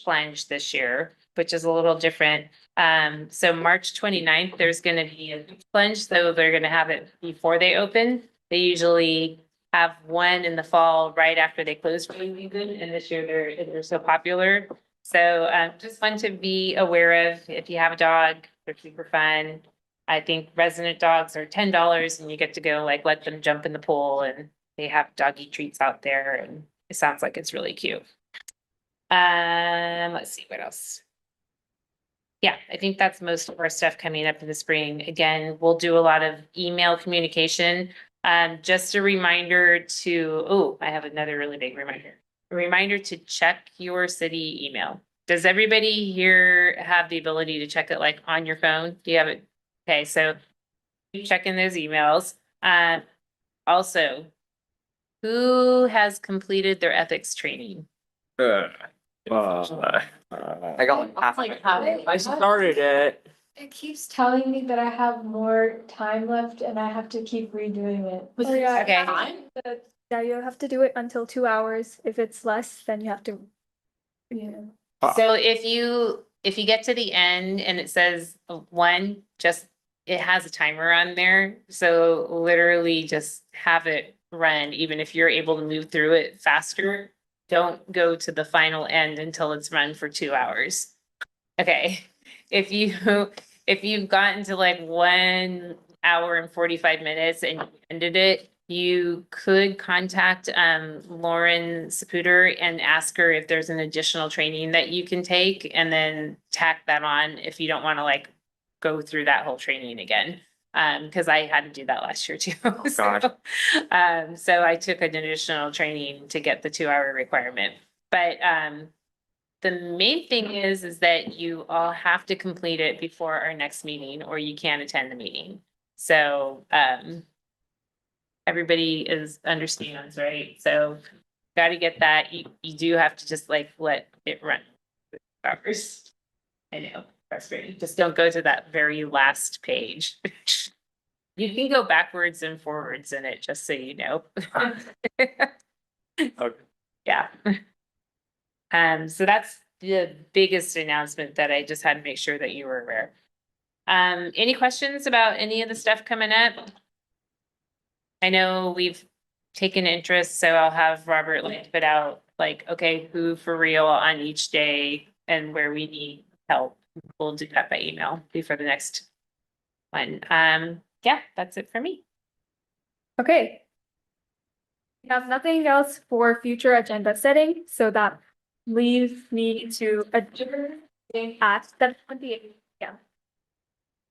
plunge this year, which is a little different. So March 29th, there's going to be a plunge. So they're going to have it before they open. They usually have one in the fall right after they close for the season, and this year they're so popular. So just fun to be aware of. If you have a dog, they're super fun. I think resident dogs are $10, and you get to go like let them jump in the pool, and they have doggy treats out there, and it sounds like it's really cute. Let's see what else. Yeah, I think that's most of our stuff coming up in the spring. Again, we'll do a lot of email communication. Just a reminder to, oh, I have another really big reminder. A reminder to check your city email. Does everybody here have the ability to check it like on your phone? Do you have it? Okay, so keep checking those emails. Also, who has completed their ethics training? I got like half of it. I started it. It keeps telling me that I have more time left and I have to keep redoing it. Oh, yeah. Okay. Yeah, you have to do it until 2 hours. If it's less, then you have to. Yeah. So if you get to the end and it says one, just, it has a timer on there. So literally just have it run, even if you're able to move through it faster. Don't go to the final end until it's run for 2 hours. Okay, if you've gotten to like 1 hour and 45 minutes and you ended it, you could contact Lauren Saputer and ask her if there's an additional training that you can take and then tack that on if you don't want to like go through that whole training again. Because I had to do that last year too. gosh. So I took an additional training to get the 2 hour requirement. But the main thing is that you all have to complete it before our next meeting or you can't attend the meeting. So everybody understands, right? So got to get that. You do have to just like let it run. Hours. I know, frustrating. Just don't go to that very last page. You can go backwards and forwards in it, just so you know. Okay. Yeah. So that's the biggest announcement that I just had to make sure that you were aware. Any questions about any of the stuff coming up? I know we've taken interest, so I'll have Robert like put out like, okay, who for real on each day and where we need help. We'll do that by email before the next one. Yeah, that's it for me. Okay. We have nothing else for future agenda setting, so that leaves me to adjourn at 7:28.